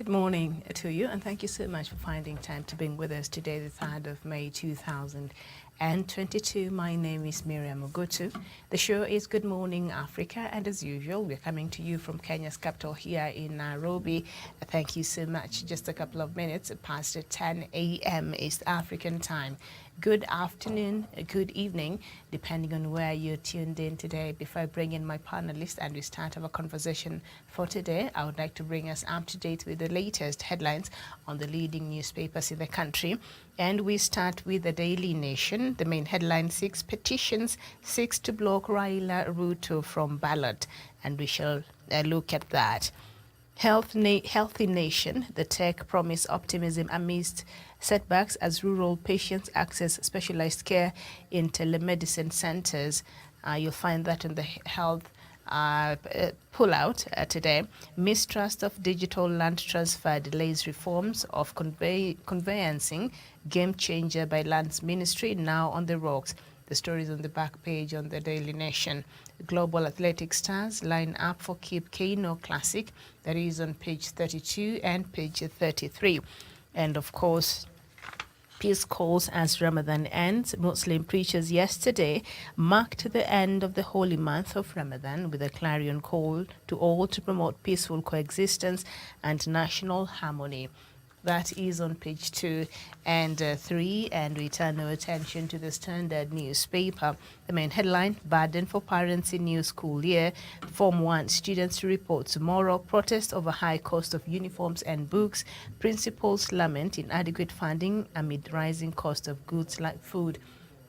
Good morning to you, and thank you so much for finding time to be with us today, the 3rd of May 2022. My name is Miriam Ogutu. The show is Good Morning Africa, and as usual, we're coming to you from Kenya's capital here in Nairobi. Thank you so much. Just a couple of minutes past 10 a.m. East African time. Good afternoon, good evening, depending on where you're tuned in today. Before I bring in my panelists and we start our conversation for today, I would like to bring us up to date with the latest headlines on the leading newspapers in the country. And we start with the Daily Nation. The main headline: 6 petitions, 6 to block Raila Ruto from Ballot. And we shall look at that. Healthy nation, the tech promise optimism amidst setbacks as rural patients access specialized care in telemedicine centers. You'll find that in the health pullout today. Mistrust of digital land transfer delays reforms of conveyancing. Game changer by Lands Ministry now on the rocks. The story is on the back page on the Daily Nation. Global athletic stars line up for Cape Kano Classic. That is on page 32 and page 33. And of course, peace calls as Ramadan ends. Muslim preachers yesterday marked the end of the holy month of Ramadan with a clarion call to all to promote peaceful coexistence and national harmony. That is on page 2 and 3, and we turn our attention to the Standard newspaper. The main headline: burden for parents in new school year. Form 1 students to report tomorrow. Protest over high cost of uniforms and books. Principals lament inadequate funding amid rising cost of goods like food.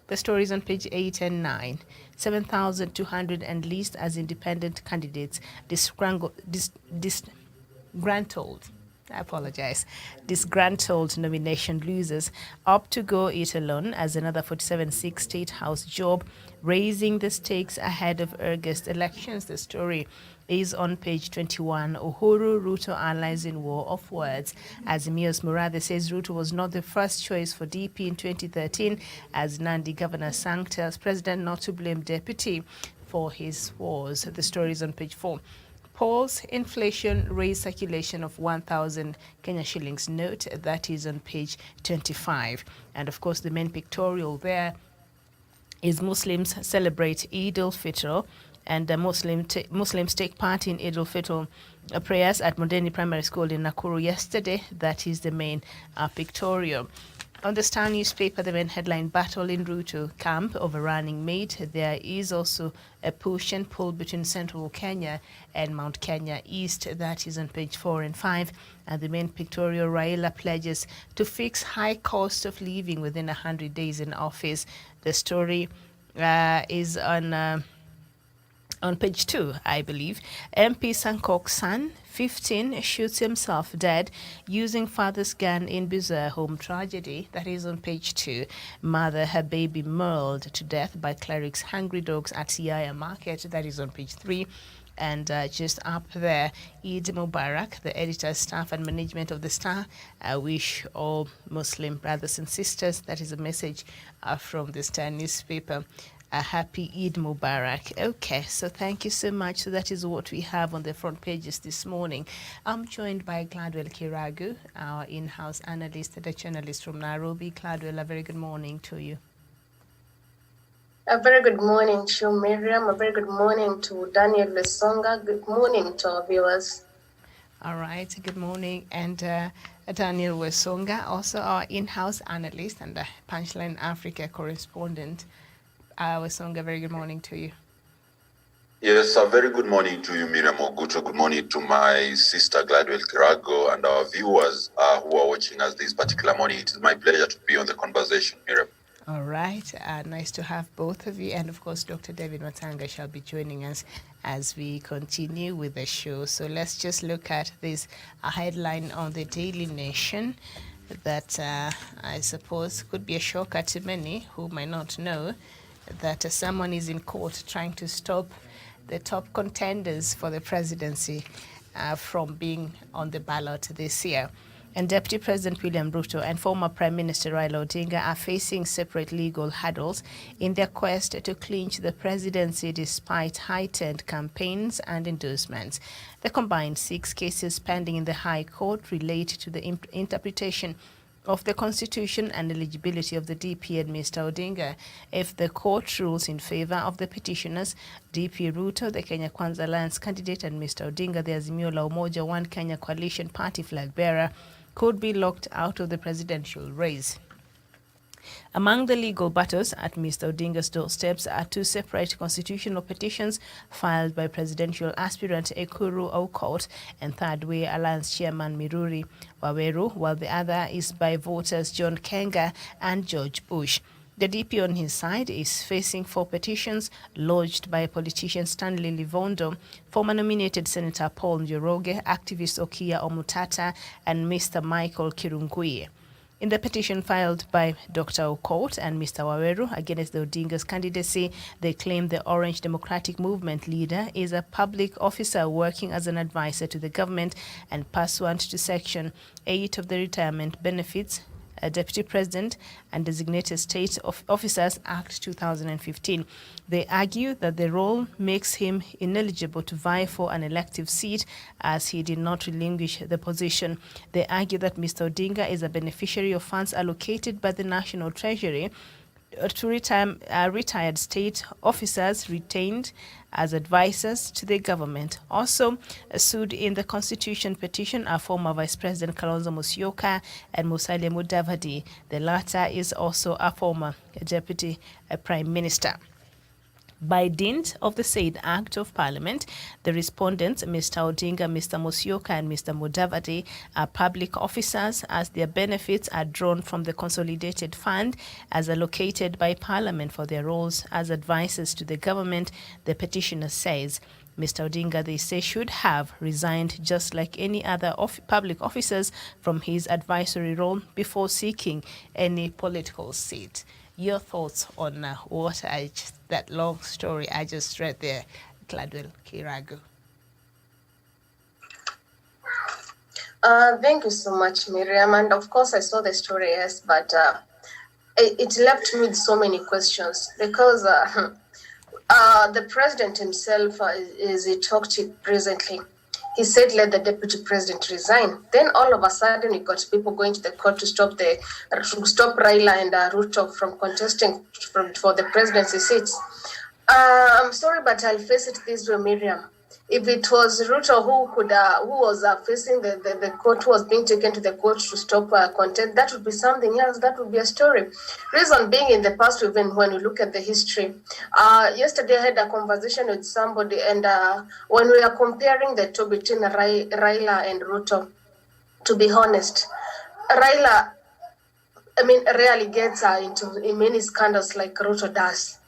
The story is on page 8 and 9. 7,200 enlist as independent candidates. Disgruntled nomination losers opt to go it alone as another 47-seat state house job, raising the stakes ahead of August elections. The story is on page 21. Uhuru, Ruto allies in war of words. As Mios Murathe says Ruto was not the first choice for DP in 2013, as Nandi Governor Sang tells President not to blame deputy for his wars. The story is on page 4. Polls, inflation, raised circulation of 1,000 Kenya shillings note. That is on page 25. And of course, the main pictorial there is Muslims celebrate Idd-Ul-Fitr, and Muslims take part in Idd-Ul-Fitr prayers at Modeni Primary School in Nakuru yesterday. That is the main pictorial. On the Star newspaper, the main headline: battle in Ruto camp over running mate. There is also a push and pull between central Kenya and Mount Kenya East. That is on page 4 and 5. And the main pictorial: Raila pledges to fix high cost of living within 100 days in office. The story is on page 2, I believe. MP Sankok's son, 15, shoots himself dead using father's gun in bizarre home tragedy. That is on page 2. Mother, her baby mauled to death by clerics' hungry dogs at Siaya Market. That is on page 3. And just up there, Eid Mubarak, the editor, staff and management of the Star. I wish all Muslim brothers and sisters, that is a message from the Star newspaper, a happy Eid Mubarak. Okay, so thank you so much. So that is what we have on the front pages this morning. I'm joined by Gladwell Kiragu, our in-house analyst, the journalist from Nairobi. Gladwell, a very good morning to you. A very good morning to Miriam. A very good morning to Daniel Lesonga. Good morning to our viewers. All right, good morning. And Daniel Wesonga, also our in-house analyst and the Punchline Africa correspondent. Wesonga, very good morning to you. Yes, a very good morning to you, Miriam Oguto. Good morning to my sister Gladwell Kirago and our viewers who are watching us this particular morning. It is my pleasure to be on the conversation, Miriam. All right, nice to have both of you. And of course, Dr. David Matanga shall be joining us as we continue with the show. So let's just look at this headline on the Daily Nation that I suppose could be a shocker to many who might not know that someone is in court trying to stop the top contenders for the presidency from being on the ballot this year. And Deputy President William Ruto and former Prime Minister Raila Odinga are facing separate legal hurdles in their quest to clinch the presidency despite heightened campaigns and endorsements. The combined 6 cases pending in the High Court relate to the interpretation of the Constitution and eligibility of the DP and Mr. Odinga. If the court rules in favor of the petitioners, DP Ruto, the Kenya Kwanza Alliance candidate, and Mr. Odinga, the Azimio la Umoja One Kenya Coalition Party flag bearer, could be locked out of the presidential race. Among the legal battles at Mr. Odinga's doorsteps are 2 separate constitutional petitions filed by presidential aspirant Uhuru Aukot and Third Way Alliance chairman Miruri Waweru, while the other is by voters John Kenga and George Bush. The DP on his side is facing 4 petitions lodged by politician Stanley Livondo, former nominated Senator Paul Njoroge, activist Okia Omutata, and Mr. Michael Kirungui. In the petition filed by Dr. Okot and Mr. Waweru against the Odinga's candidacy, they claim the Orange Democratic Movement leader is a public officer working as an advisor to the government and pursuant to Section 8 of the Retirement Benefits, Deputy President and Designated State Officers Act 2015. They argue that the role makes him ineligible to vie for an elective seat as he did not relinquish the position. They argue that Mr. Odinga is a beneficiary of funds allocated by the National Treasury to retired state officers retained as advisors to the government. Also sued in the Constitution petition are former Vice President Kalonzo Musyoka and Musalia Mudavadi. The latter is also a former Deputy Prime Minister. By dint of the said Act of Parliament, the respondents, Mr. Odinga, Mr. Musyoka, and Mr. Mudavadi, are public officers as their benefits are drawn from the consolidated fund as allocated by Parliament for their roles as advisors to the government, the petitioner says. Mr. Odinga, they say, should have resigned just like any other public officers from his advisory role before seeking any political seat. Your thoughts on that long story I just read there, Gladwell Kirago? Thank you so much, Miriam. And of course, I saw the story, yes, but it left me with so many questions because the president himself, as he talked recently, he said, let the deputy president resign. Then all of a sudden, we got people going to the court to stop Raila and Ruto from contesting for the presidency seats. I'm sorry, but I'll face it this way, Miriam. If it was Ruto who was facing the court, who was being taken to the court to stop content, that would be something else. That would be a story. Reason being, in the past, even when we look at the history, yesterday I had a conversation with somebody, and when we are comparing the two between Raila and Ruto, to be honest, Raila, rarely gets in many scandals like Ruto does.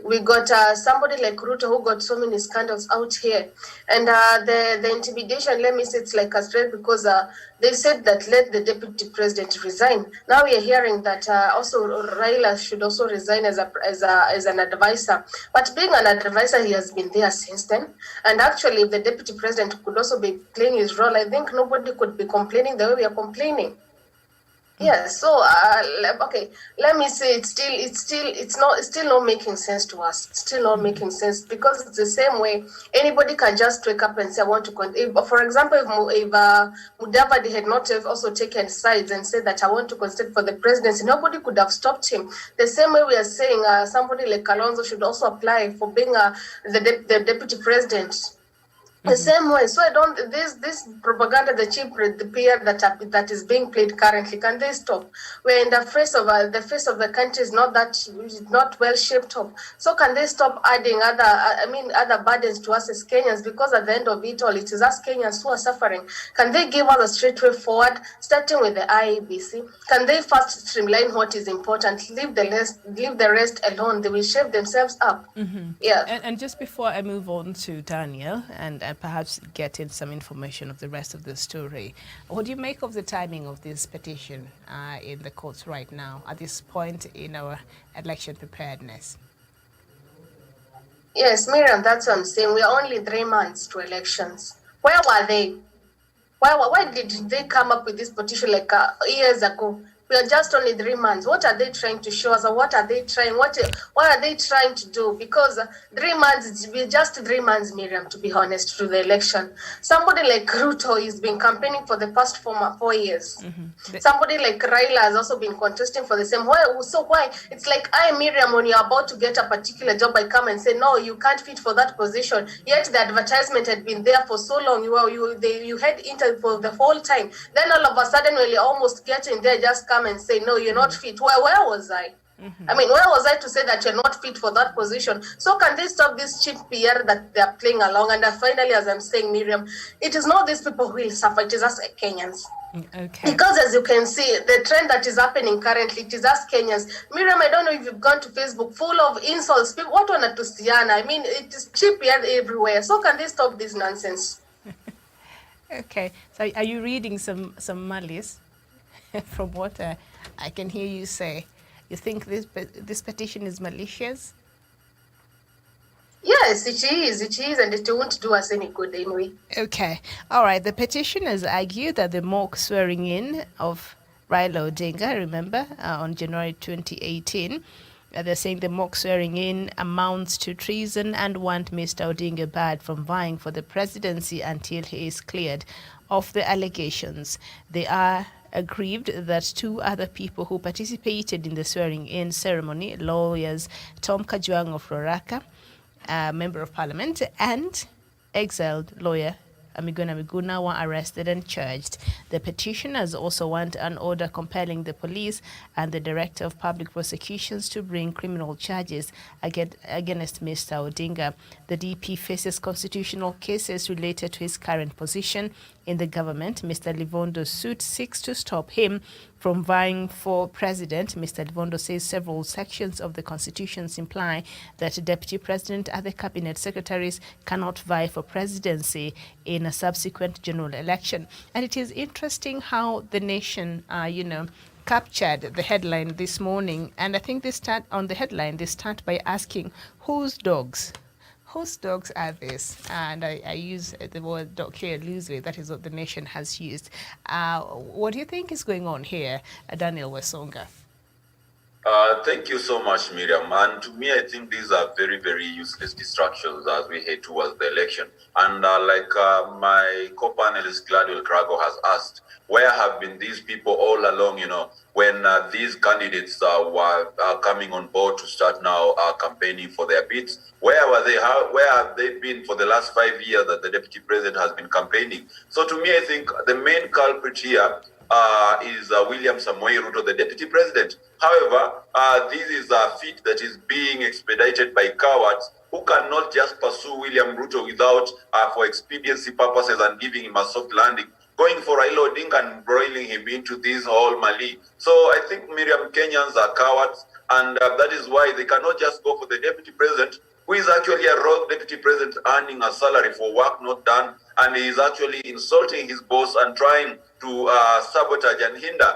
We got somebody like Ruto who got so many scandals out here. And the intimidation, let me say it's like a threat because they said that let the deputy president resign. Now we are hearing that also Raila should also resign as an advisor. But being an advisor, he has been there since then. And actually, if the deputy president could also be playing his role, I think nobody could be complaining the way we are complaining. Yeah, so okay, let me say it's still not making sense to us. It's still not making sense because it's the same way anybody can just wake up and say I want to contest. For example, if Mudavadi had not have also taken sides and said that I want to contest for the presidency, nobody could have stopped him. The same way we are saying somebody like Kalonzo should also apply for being the deputy president. The same way. So I don't. This propaganda, the PR that is being played currently, can they stop? We're in the face of the country is not well shaped up. So can they stop adding other burdens to us as Kenyans? Because at the end of it all, it is us Kenyans who are suffering. Can they give us a straight way forward, starting with the IEBC? Can they first streamline what is important? Leave the rest alone. They will shape themselves up. Yeah. And just before I move on to Daniel and perhaps get in some information of the rest of the story, what do you make of the timing of this petition in the courts right now at this point in our election preparedness? Yes, Miriam, that's what I'm saying. We are only 3 months to elections. Where were they? Why did they come up with this petition like years ago? We are just only 3 months. What are they trying to show us? Or what are they trying? What are they trying to do? Because 3 months, we're just 3 months, Miriam, to be honest, to the election. Somebody like Ruto has been campaigning for the past 4 years. Somebody like Raila has also been contesting for the same. Why? It's like Miriam, when you're about to get a particular job, I come and say, no, you can't fit for that position. Yet the advertisement had been there for so long. You had interview for the whole time. Then all of a sudden, when you're almost getting there, just come and say, no, you're not fit. Where was I? I mean, where was I to say that you're not fit for that position? So can they stop this cheap PR that they're playing along? And finally, as I'm saying, Miriam, it is not these people who will suffer. It is us Kenyans. Okay. Because as you can see, the trend that is happening currently, it is us Kenyans. Miriam, I don't know if you've gone to Facebook, full of insults. People, what on to Siana? I mean, it is cheap here everywhere. So can they stop this nonsense? Okay. So are you reading some malice from what I can hear you say? You think this petition is malicious? Yes, it is, and it won't do us any good anyway. Okay. All right. The petitioners argue that the mock swearing in of Raila Odinga, remember, on January 2018, they're saying the mock swearing in amounts to treason and want Mr. Odinga barred from vying for the presidency until he is cleared of the allegations. They are aggrieved that two other people who participated in the swearing in ceremony, lawyers Tom Kajwang of Roraka, member of parliament, and exiled lawyer Amigona Miguna, were arrested and charged. The petitioners also want an order compelling the police and the Director of Public Prosecutions to bring criminal charges against Mr. Odinga. The DP faces constitutional cases related to his current position in the government. Mr. Livondo's suit seeks to stop him from vying for president. Mr. Livondo says several sections of the constitutions imply that a deputy president and the cabinet secretaries cannot vie for presidency in a subsequent general election. And it is interesting how the nation, captured the headline this morning. And I think they start by asking, whose dogs? Whose dogs are these? And I use the word dog here loosely. That is what the nation has used. What do you think is going on here, Daniel Wesonga? Thank you so much, Miriam. And to me, I think these are very, very useless distractions as we head towards the election. And my co-panelist Gladwell Krago has asked, where have been these people all along, when these candidates were coming on board to start now campaigning for their bids? Where were they? Where have they been for the last 5 years that the deputy president has been campaigning? So to me, I think the main culprit here is William Samoei Ruto, the deputy president. However, this is a feat that is being expedited by cowards who cannot just pursue William Ruto without, for expediency purposes and giving him a soft landing, going for Raila Odinga and broiling him into this whole Mali. So I think, Miriam, Kenyans are cowards, and that is why they cannot just go for the deputy president, who is actually a rogue deputy president earning a salary for work not done, and he is actually insulting his boss and trying to sabotage and hinder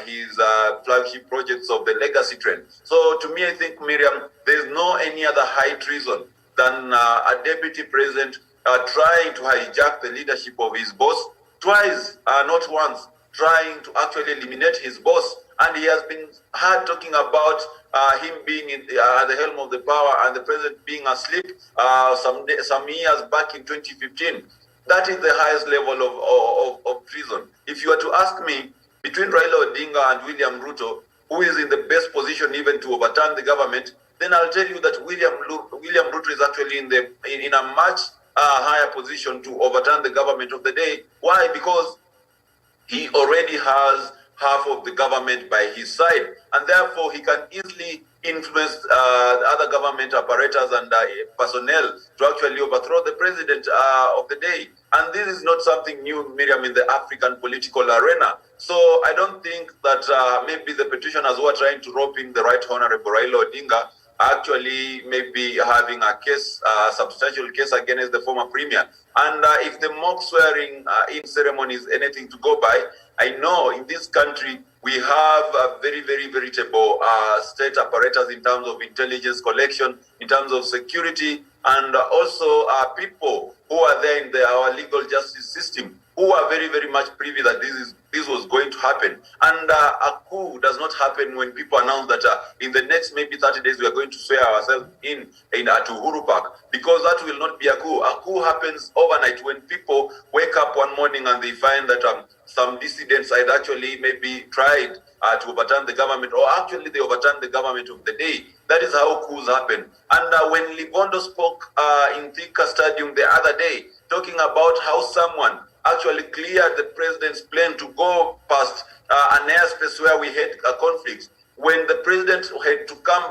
his flagship projects of the legacy trend. So to me, I think, Miriam, there's no any other high treason than a deputy president trying to hijack the leadership of his boss twice, not once, trying to actually eliminate his boss. And he has been heard talking about him being at the helm of the power and the president being asleep some years back in 2015. That is the highest level of treason. If you were to ask me, between Raila Odinga and William Ruto, who is in the best position even to overturn the government, then I'll tell you that William Ruto is actually in a much higher position to overturn the government of the day. Why? Because he already has half of the government by his side, and therefore he can easily influence other government apparatus and personnel to actually overthrow the president of the day. And this is not something new, Miriam, in the African political arena. So I don't think that maybe the petitioners who are trying to rope in the Right Honorable Raila Odinga actually maybe having a case, a substantial case against the former premier. And if the mock swearing in ceremony is anything to go by, I know in this country we have a very, very veritable state apparatus in terms of intelligence collection, in terms of security, and also people who are there in our legal justice system who are very, very much privy that this was going to happen. And a coup does not happen when people announce that in the next maybe 30 days we are going to swear ourselves in at Uhuru Park, because that will not be a coup. A coup happens overnight when people wake up one morning and they find that some dissidents had actually maybe tried to overturn the government, or actually they overturned the government of the day. That is how coups happen. And when Livondo spoke in Thika Stadium the other day, talking about how someone actually cleared the president's plane to go past an airspace where we had a conflict, when the president had to come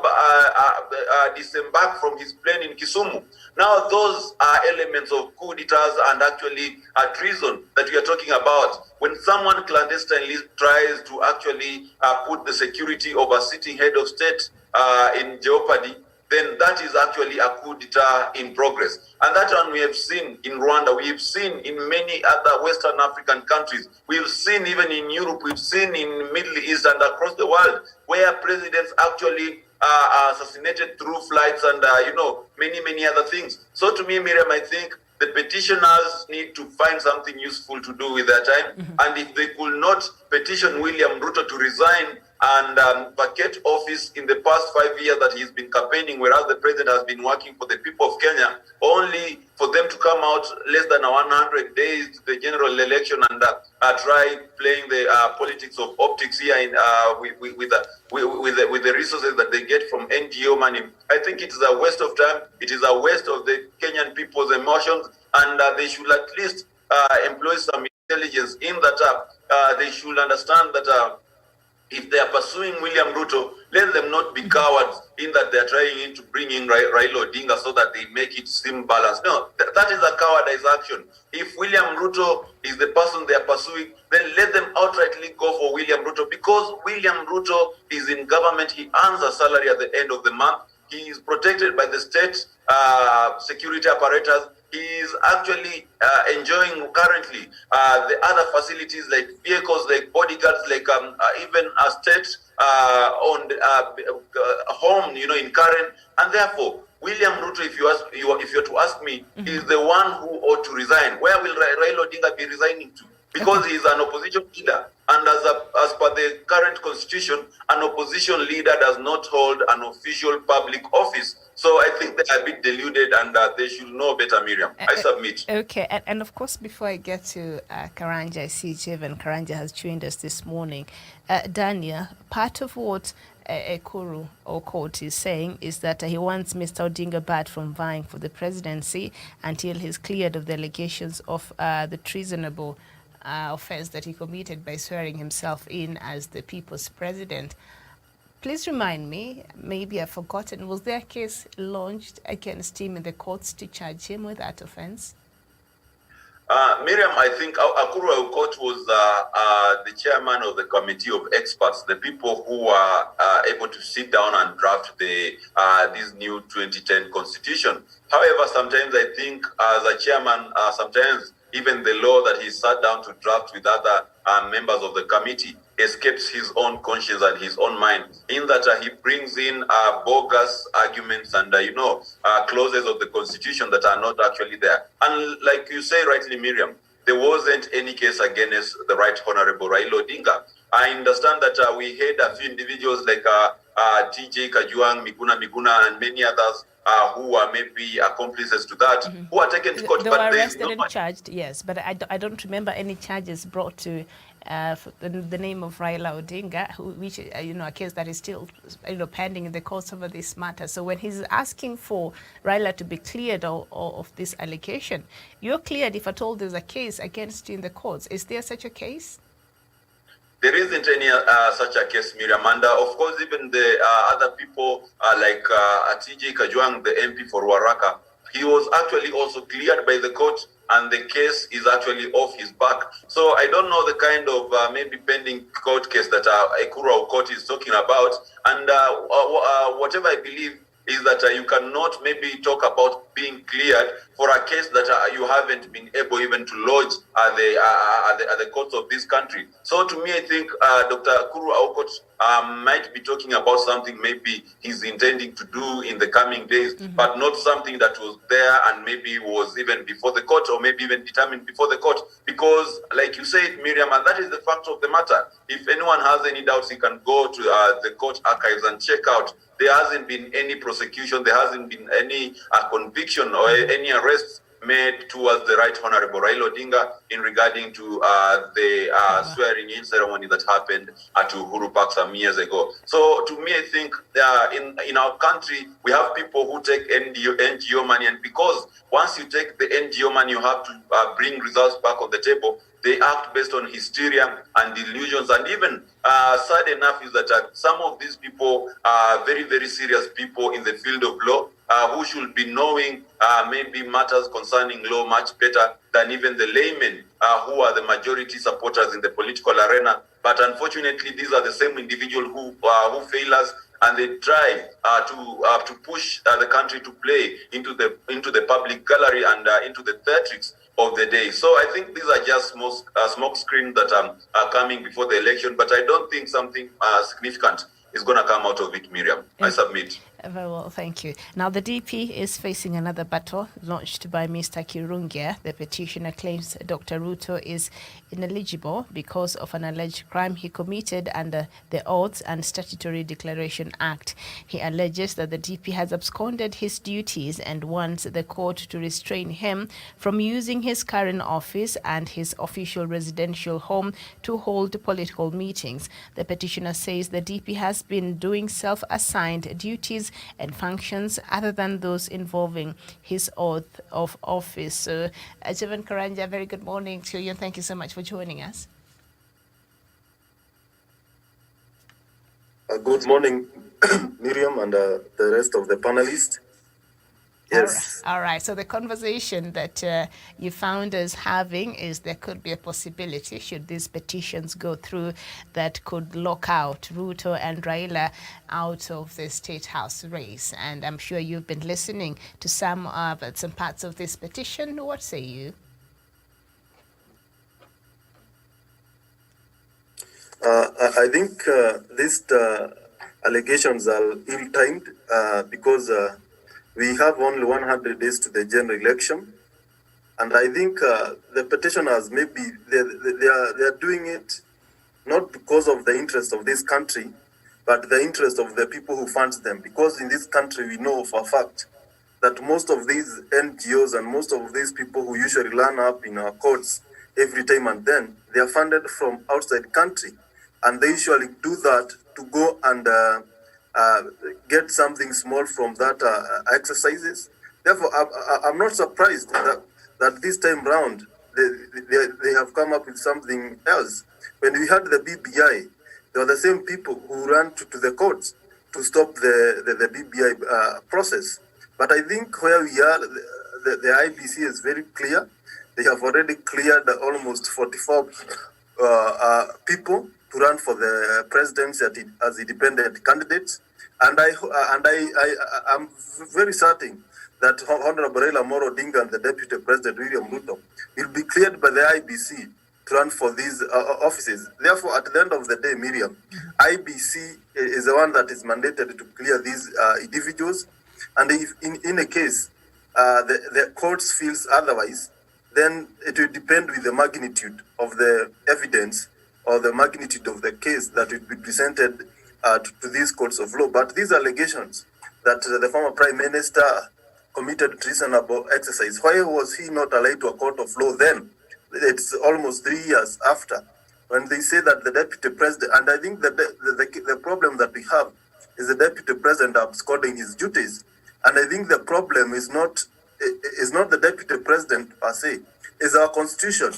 disembark from his plane in Kisumu. Now those are elements of coup d'etats and actually treason that we are talking about. When someone clandestinely tries to actually put the security of a sitting head of state in jeopardy, then that is actually a coup d'etat in progress. And that one we have seen in Rwanda, we have seen in many other Western African countries, we've seen even in Europe, we've seen in Middle East and across the world, where presidents actually are assassinated through flights and, many other things. So to me, Miriam, I think the petitioners need to find something useful to do with their time. Mm-hmm. And if they could not petition William Ruto to resign and vacate office in the past 5 years that he's been campaigning, whereas the president has been working for the people of Kenya, only for them to come out less than 100 days to the general election and try playing the politics of optics here in, with the resources that they get from NGO money. I think it is a waste of time. It is a waste of the Kenyan people's emotions, and they should at least employ some intelligence in that. They should understand that if they are pursuing William Ruto, let them not be cowards in that they are trying to bring in Raila Odinga so that they make it seem balanced. No, that is a cowardice action. If William Ruto is the person they are pursuing, then let them outrightly go for William Ruto, because William Ruto is in government. He earns a salary at the end of the month. He is protected by the state security apparatus. He is actually enjoying currently the other facilities like vehicles, like bodyguards, like even a state-owned home, in Karen. And therefore, William Ruto, if you're to ask me, is the one who ought to resign. Where will Raila Odinga be resigning to? Because he is an opposition leader, and as per the current constitution, an opposition leader does not hold an official public office. So I think they are a bit deluded, and they should know better, Miriam. I submit. Okay, and of course, before I get to Karanja, I see Jevan Karanja has joined us this morning. Daniel, part of what Ekuru or court is saying is that he wants Mr. Odinga barred from vying for the presidency until he's cleared of the allegations of the treasonable offense that he committed by swearing himself in as the people's president. Please remind me, maybe I've forgotten, was there a case launched against him in the courts to charge him with that offense? Miriam, I think Akuru Aukot was the chairman of the committee of experts, the people who were able to sit down and draft this new 2010 constitution. However, sometimes I think as a chairman, sometimes even the law that he sat down to draft with other members of the committee escapes his own conscience and his own mind, in that he brings in bogus arguments and clauses of the constitution that are not actually there. And like you say rightly, Miriam, there wasn't any case against the Right Honorable Raila Odinga. I understand that we had a few individuals like TJ Kajuang, Miguna, and many others who are maybe accomplices to that, who are taken to court. They were arrested and charged, yes, but I don't remember any charges brought to the name of Raila Odinga, which a case that is still pending in the courts over this matter. So when he's asking for Raila to be cleared of this allegation, you're cleared if at all there's a case against you in the courts. Is there such a case? There isn't any such a case, Miriam. And of course, even the other people like TJ Kajuang, the MP for Waraka, he was actually also cleared by the court, and the case is actually off his back. So I don't know the kind of maybe pending court case that Ekuru Court is talking about. And whatever I believe is that you cannot maybe talk about being cleared for a case that you haven't been able even to lodge at the courts of this country. So to me, I think Dr. Kuru Aukot might be talking about something maybe he's intending to do in the coming days, but not something that was there and maybe was even before the court, or maybe even determined before the court. Because like you said, Miriam, and that is the fact of the matter. If anyone has any doubts, he can go to the court archives and check out. There hasn't been any prosecution, there hasn't been any conviction or any arrests made towards the Right Honorable Raila Odinga in regarding to the swearing in ceremony that happened at Uhuru Park some years ago. So to me, I think in our country, we have people who take NGO money, and because once you take the NGO money, you have to bring results back on the table. They act based on hysteria and delusions. And even sad enough is that some of these people are very, very serious people in the field of law who should be knowing maybe matters concerning law much better than even the laymen who are the majority supporters in the political arena. But unfortunately, these are the same individuals who fail us, and they try to push the country to play into the public gallery and into the theatrics of the day. So I think these are just smoke screens that are coming before the election, but I don't think something significant is going to come out of it, Miriam. I submit. Very well, thank you. Now, the DP is facing another battle launched by Mr. Kirungia. The petitioner claims Dr. Ruto is ineligible because of an alleged crime he committed under the Oaths and Statutory Declaration Act. He alleges that the DP has absconded his duties and wants the court to restrain him from using his current office and his official residential home to hold political meetings. The petitioner says the DP has been doing self-assigned duties and functions other than those involving his oath of office. So, Jevan Karanja, very good morning to you, and thank you so much for joining us. Good morning, Miriam, and the rest of the panelists. Yes. All right. So the conversation that you found us having is there could be a possibility, should these petitions go through, that could lock out Ruto and Raila out of the State House race. And I'm sure you've been listening to some parts of this petition. What say you? I think these allegations are ill-timed because we have only 100 days to the general election, and I think the petitioners maybe they are doing it not because of the interest of this country, but the interest of the people who fund them. Because in this country we know for a fact that most of these NGOs and most of these people who usually line up in our courts every time and then, they are funded from outside country, and they usually do that to go and get something small from that exercises. Therefore, I'm not surprised that this time round they have come up with something else. When we had the BBI, they were the same people who ran to the courts to stop the BBI process. But I think where we are, the IBC is very clear. They have already cleared almost 44 people to run for the presidency as independent candidates, and I'm very certain that Honorable Raila Odinga and the Deputy President William Ruto will be cleared by the IBC to run for these offices. Therefore, at the end of the day, Miriam, IBC is the one that is mandated to clear these individuals, and if in a case the courts feels otherwise, then it will depend with the magnitude of the evidence or the magnitude of the case that will be presented to these courts of law. But these allegations that the former Prime Minister committed treasonable exercise, why was he not allowed to a court of law then? It's almost 3 years after, when they say that the Deputy President, and I think that the problem that we have is the Deputy President absconding his duties. And I think the problem is not the Deputy President per se, it's our Constitution.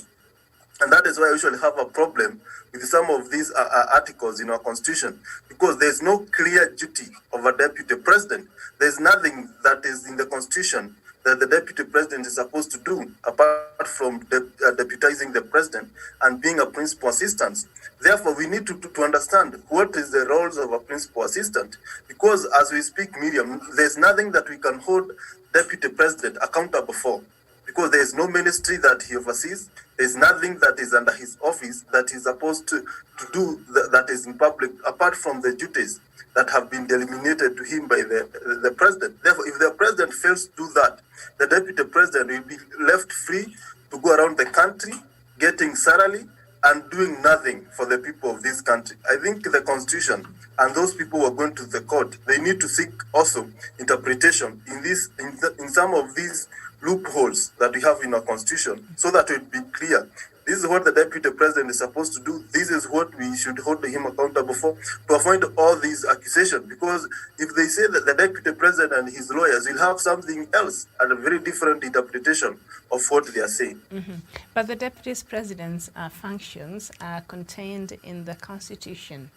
And that is why we usually have a problem with some of these articles in our Constitution, because there's no clear duty of a Deputy President. There's nothing that is in the Constitution that the deputy president is supposed to do, apart from deputizing the president and being a principal assistant. Therefore, we need to understand what is the roles of a principal assistant, because as we speak, Miriam, there's nothing that we can hold deputy president accountable for, because there is no ministry that he oversees. There's nothing that is under his office that he's supposed to do that is in public, apart from the duties that have been delineated to him by the president. Therefore, if the president fails to do that, the deputy president will be left free to go around the country, getting salary and doing nothing for the people of this country. I think the constitution and those people who are going to the court, they need to seek also interpretation in some of these loopholes that we have in our constitution, so that it will be clear. This is what the deputy president is supposed to do. This is what we should hold him accountable for, to avoid all these accusations. Because if they say that the deputy president and his lawyers will have something else and a very different interpretation of what they are saying. Mm-hmm. But the deputy president's functions are contained in the constitution.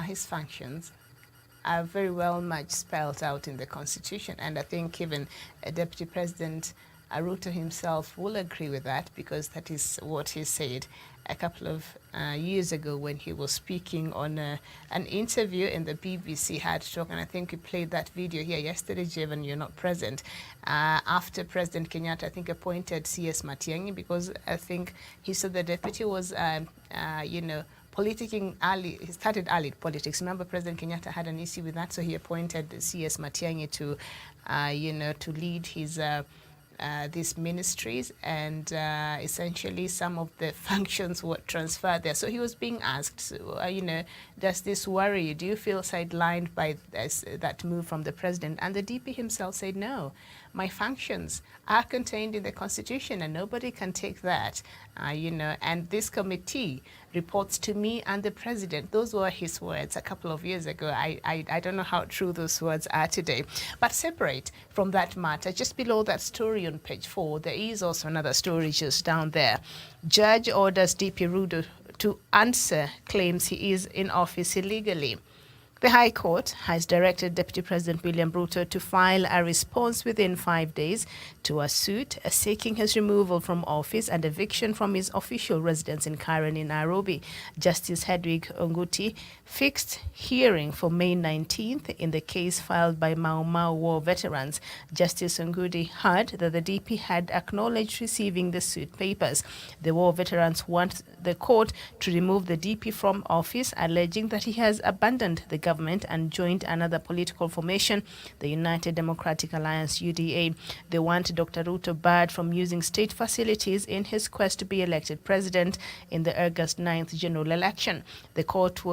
His functions are very well much spelled out in the constitution, and I think even Deputy President Ruto himself will agree with that, because that is what he said a couple of years ago when he was speaking on an interview in the BBC Hard Talk, and I think we played that video here yesterday, Jevan, you're not present, after President Kenyatta, I think, appointed C.S. Matiang'i, because I think he said the deputy was, politicking early. He started early politics. Remember, President Kenyatta had an issue with that, so he appointed C.S. Matiang'i to, to lead his these ministries, and essentially some of the functions were transferred there. So he was being asked, does this worry you? Do you feel sidelined by that move from the president? And the DP himself said, no, my functions are contained in the constitution and nobody can take that, and this committee reports to me and the president. Those were his words a couple of years ago. I don't know how true those words are today. But separate from that matter, just below that story on page 4, there is also another story just down there. Judge orders DP Ruto to answer claims he is in office illegally. The High Court has directed Deputy President William Ruto to file a response within 5 days to a suit seeking his removal from office and eviction from his official residence in Karen in Nairobi. Justice Hedwig Onguti fixed hearing for May 19th in the case filed by Mau Mau war veterans. Justice Onguti heard that the DP had acknowledged receiving the suit papers. The war veterans want the court to remove the DP from office, alleging that he has abandoned the government and joined another political formation, the United Democratic Alliance UDA. They want Dr. Ruto barred from using state facilities in his quest to be elected president in the August 9th general election. The court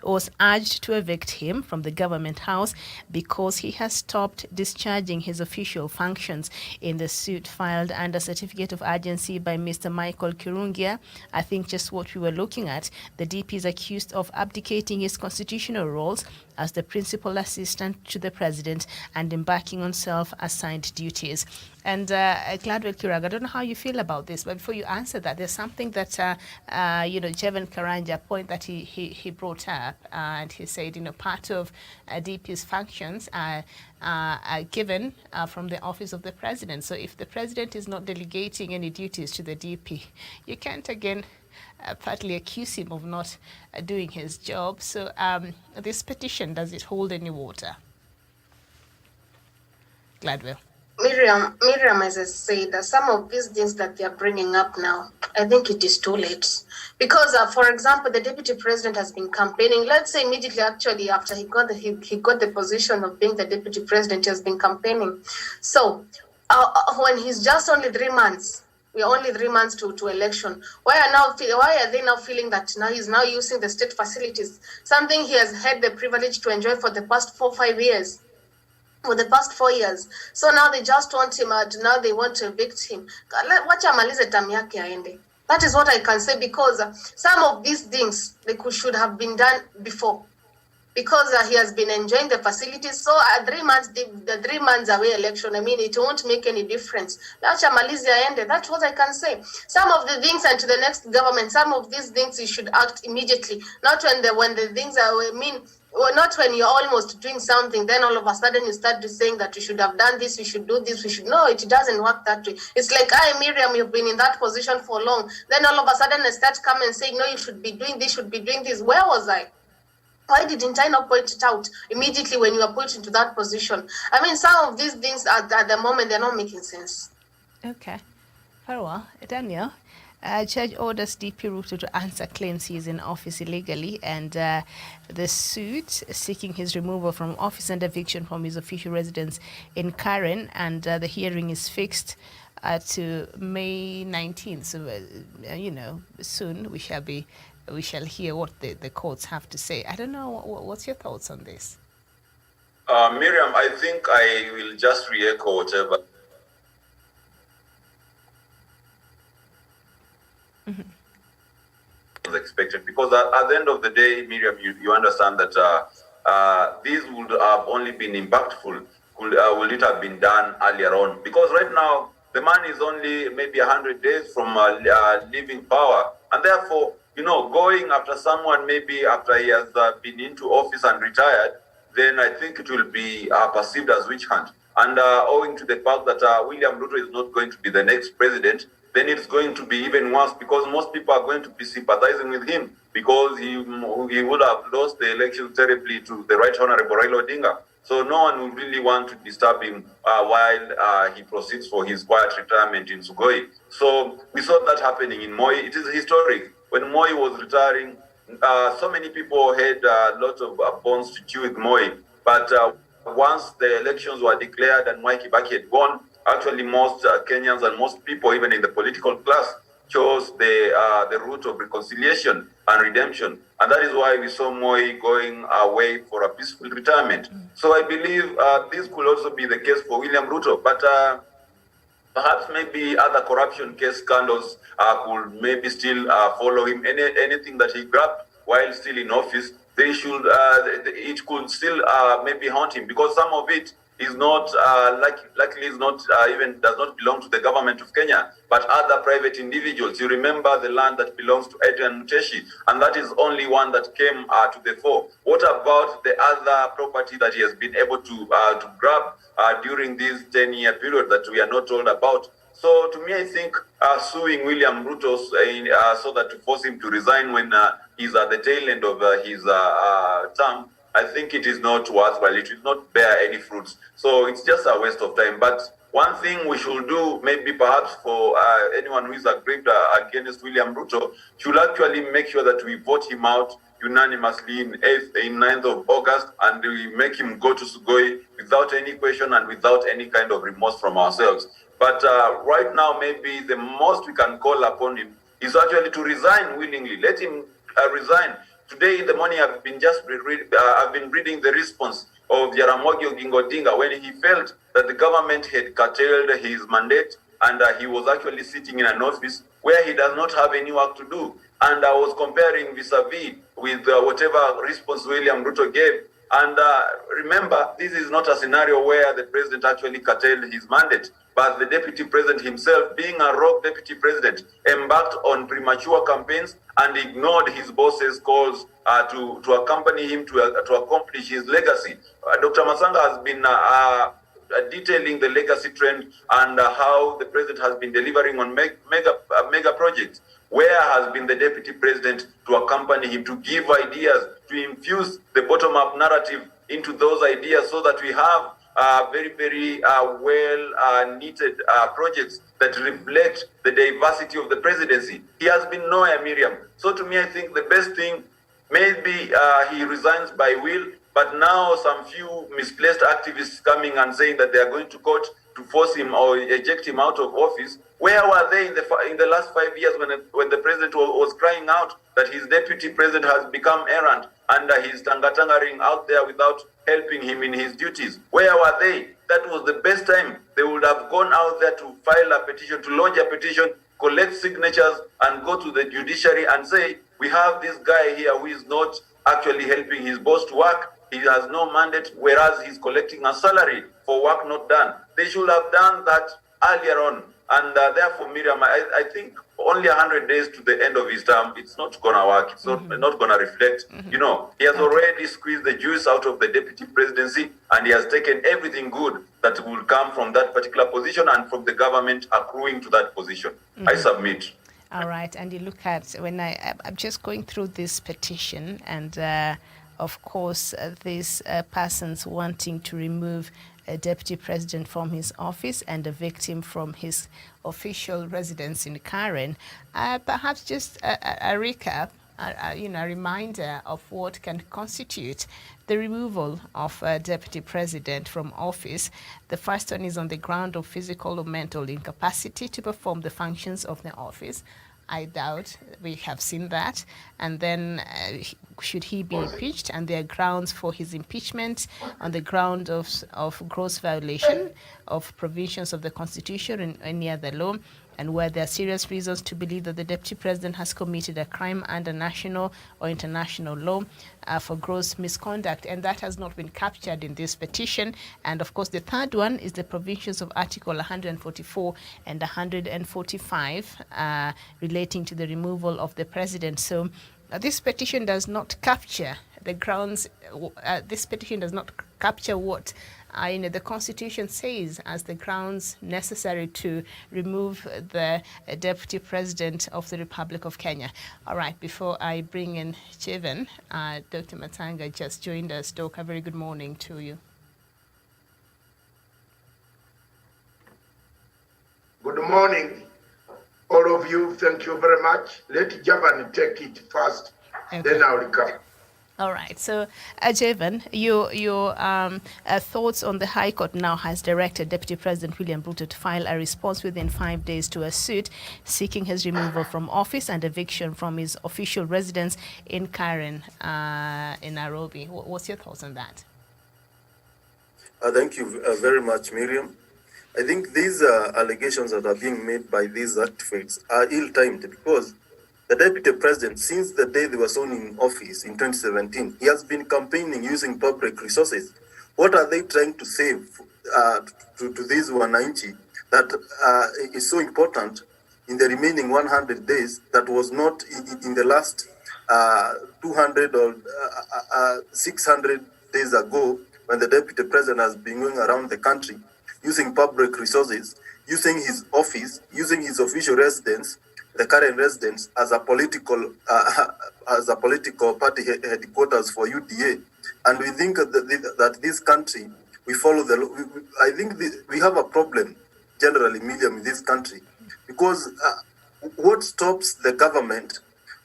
was urged to evict him from the government house because he has stopped discharging his official functions. In the suit filed under certificate of urgency by Mr. Michael Kirungia, I think just what we were looking at, the DP is accused of abdicating his constitutional roles as the principal assistant to the president and embarking on self-assigned duties. And Gladwell Kiraga, I don't know how you feel about this, but before you answer that, there's something that, Jevan Karanja point that he brought up, and he said, part of DP's functions are given from the office of the president. So if the president is not delegating any duties to the DP, you can't again partly accuse him of not doing his job. So this petition, does it hold any water? Gladwell. Miriam, as I said, some of these things that they are bringing up now, I think it is too late. Because, for example, the deputy president has been campaigning, let's say immediately actually after he got the position of being the deputy president, he has been campaigning. So when he's just only 3 months, we're only 3 months to election, why are they now feeling that now he's now using the state facilities, something he has had the privilege to enjoy for the past 4-5 years? For the past 4 years. So now they just want him out. Now they want to evict him. Wacha amalize term yake aende. That is what I can say, because some of these things should have been done before. Because he has been enjoying the facilities. So 3 months, the 3 months away election, I mean, it won't make any difference. Wacha amalize aende. That's what I can say. Some of the things, and to the next government, some of these things you should act immediately. Not when the things are, Well, not when you're almost doing something, then all of a sudden you start to saying that we should have done this, we should do this, we should. No, it doesn't work that way. It's like, Miriam, you've been in that position for long. Then all of a sudden I start coming and saying, no, you should be doing this, should be doing this. Where was I? Why didn't I not point it out immediately when you were put into that position? I mean, some of these things at the moment, they're not making sense. Okay. Very well. Daniel, judge orders DP Ruto to answer claims he is in office illegally, and the suit seeking his removal from office and eviction from his official residence in Karen, and the hearing is fixed to May 19th. So, soon we shall hear what the courts have to say. I don't know, what's your thoughts on this? Miriam, I think I will just re-echo whatever was expected, because at the end of the day, Miriam, you understand that these would have only been impactful would it have been done earlier on, because right now the man is only maybe 100 days from leaving power, and therefore, going after someone maybe after he has been into office and retired, then I think it will be perceived as witch hunt. And owing to the fact that William Ruto is not going to be the next president, then it's going to be even worse, because most people are going to be sympathizing with him, because he would have lost the election terribly to the Right Honorable Raila Odinga. So no one will really want to disturb him while he proceeds for his quiet retirement in Sugoi. So we saw that happening in Moi. It is historic. When Moi was retiring, so many people had a lot of bones to chew with Moi. But once the elections were declared and Mwai Kibaki had gone, actually most Kenyans and most people, even in the political class, chose the route of reconciliation and redemption. And that is why we saw Moi going away for a peaceful retirement. So I believe this could also be the case for William Ruto. But perhaps maybe other corruption case scandals could maybe still follow him. Anything that he grabbed while still in office, they should. It could still maybe haunt him, because some of it is not likely is not even does not belong to the government of Kenya, but other private individuals. You remember the land that belongs to Adrian Muteshi, and that is only one that came to the fore. What about the other property that he has been able to grab during this 10-year period that we are not told about? So to me, I think suing William Ruto so that to force him to resign when he's at the tail end of his term, I think it is not worthwhile. It will not bear any fruits. So it's just a waste of time. But one thing we should do, maybe perhaps for anyone who is aggrieved against William Ruto, should actually make sure that we vote him out unanimously in 9th of August, and we make him go to Sugoi without any question and without any kind of remorse from ourselves. But right now, maybe the most we can call upon him is actually to resign willingly. Let him resign. Today in the morning, I've been reading the response of Jaramogi Oginga Odinga when he felt that the government had curtailed his mandate, and he was actually sitting in an office where he does not have any work to do. And I was comparing vis-a-vis with whatever response William Ruto gave. And remember, this is not a scenario where the president actually curtailed his mandate, but the deputy president himself, being a rogue deputy president, embarked on premature campaigns and ignored his boss's calls to accompany him to accomplish his legacy. Dr. Masanga has been detailing the legacy trend and how the president has been delivering on mega projects. Where has been the deputy president to accompany him, to give ideas, to infuse the bottom-up narrative into those ideas, so that we have very, very well-knitted projects that reflect the diversity of the presidency? He has been nowhere, Miriam. So to me, I think the best thing, maybe he resigns by will, but now some few misplaced activists coming and saying that they are going to court to force him or eject him out of office. Where were they in the last 5 years when the president was crying out that his deputy president has become errant and he's tangering out there without helping him in his duties? Where were they? That was the best time. They would have gone out there to file a petition, to lodge a petition, collect signatures, and go to the judiciary and say, we have this guy here who is not actually helping his boss to work. He has no mandate, whereas he's collecting a salary for work not done. They should have done that earlier on. And therefore, Miriam, I think only only 100 days to the end of his term, it's not going to work. It's not going to reflect. You know, he has already squeezed the juice out of the deputy presidency, and he has taken everything good that will come from that particular position and from the government accruing to that position. I submit. All right, and you look at when I'm just going through this petition, and of course, these persons wanting to remove a deputy president from his office and a victim from his official residence in Karen. Perhaps just a recap, a reminder of what can constitute the removal of a deputy president from office. The first one is on the ground of physical or mental incapacity to perform the functions of the office. I doubt we have seen that. And then should he be impeached? And there are grounds for his impeachment on the ground of gross violation of provisions of the Constitution and any other law, and where there are serious reasons to believe that the deputy president has committed a crime under national or international law for gross misconduct. And that has not been captured in this petition. And of course, the third one is the provisions of Article 144 and 145 relating to the removal of the president. So this petition does not capture the grounds, this petition does not capture what the Constitution says as the grounds necessary to remove the Deputy President of the Republic of Kenya. All right, before I bring in Chevan, Dr. Matanga just joined us. Doc, a very good morning to you. Good morning, all of you. Thank you very much. Let Javan take it first, okay. Then I'll come. All right. So, Javan, your thoughts on the High Court now has directed Deputy President William Ruto to file a response within 5 days to a suit seeking his removal from office and eviction from his official residence in Karen, in Nairobi. What's your thoughts on that? Thank you very much, Miriam. I think these allegations that are being made by these activists are ill-timed because the deputy president, since the day they were sworn in office in 2017, he has been campaigning using public resources. What are they trying to save to these 190 that is so important in the remaining 100 days that was not in the last 200 or 600 days ago when the deputy president has been going around the country using public resources, using his office, using his official residence, the current residence as a political party headquarters for UDA, and we think that this country we follow the. I think we have a problem generally, Miriam, in this country, because what stops the government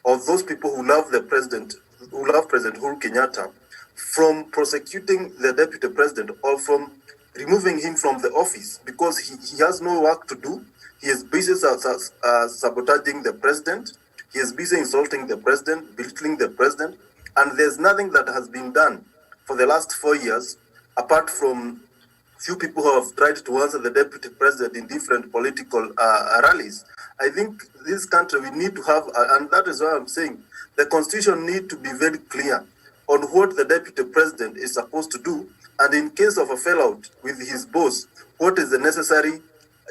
or those people who love the president, who love President Uhuru Kenyatta, from prosecuting the deputy president or from removing him from the office because he has no work to do. He is busy sabotaging the president. He is busy insulting the president, belittling the president. And there's nothing that has been done for the last 4 years, apart from few people who have tried to answer the deputy president in different political rallies. I think this country, we need to have, and that is why I'm saying, the constitution need to be very clear on what the deputy president is supposed to do. And in case of a fallout with his boss, what is the necessary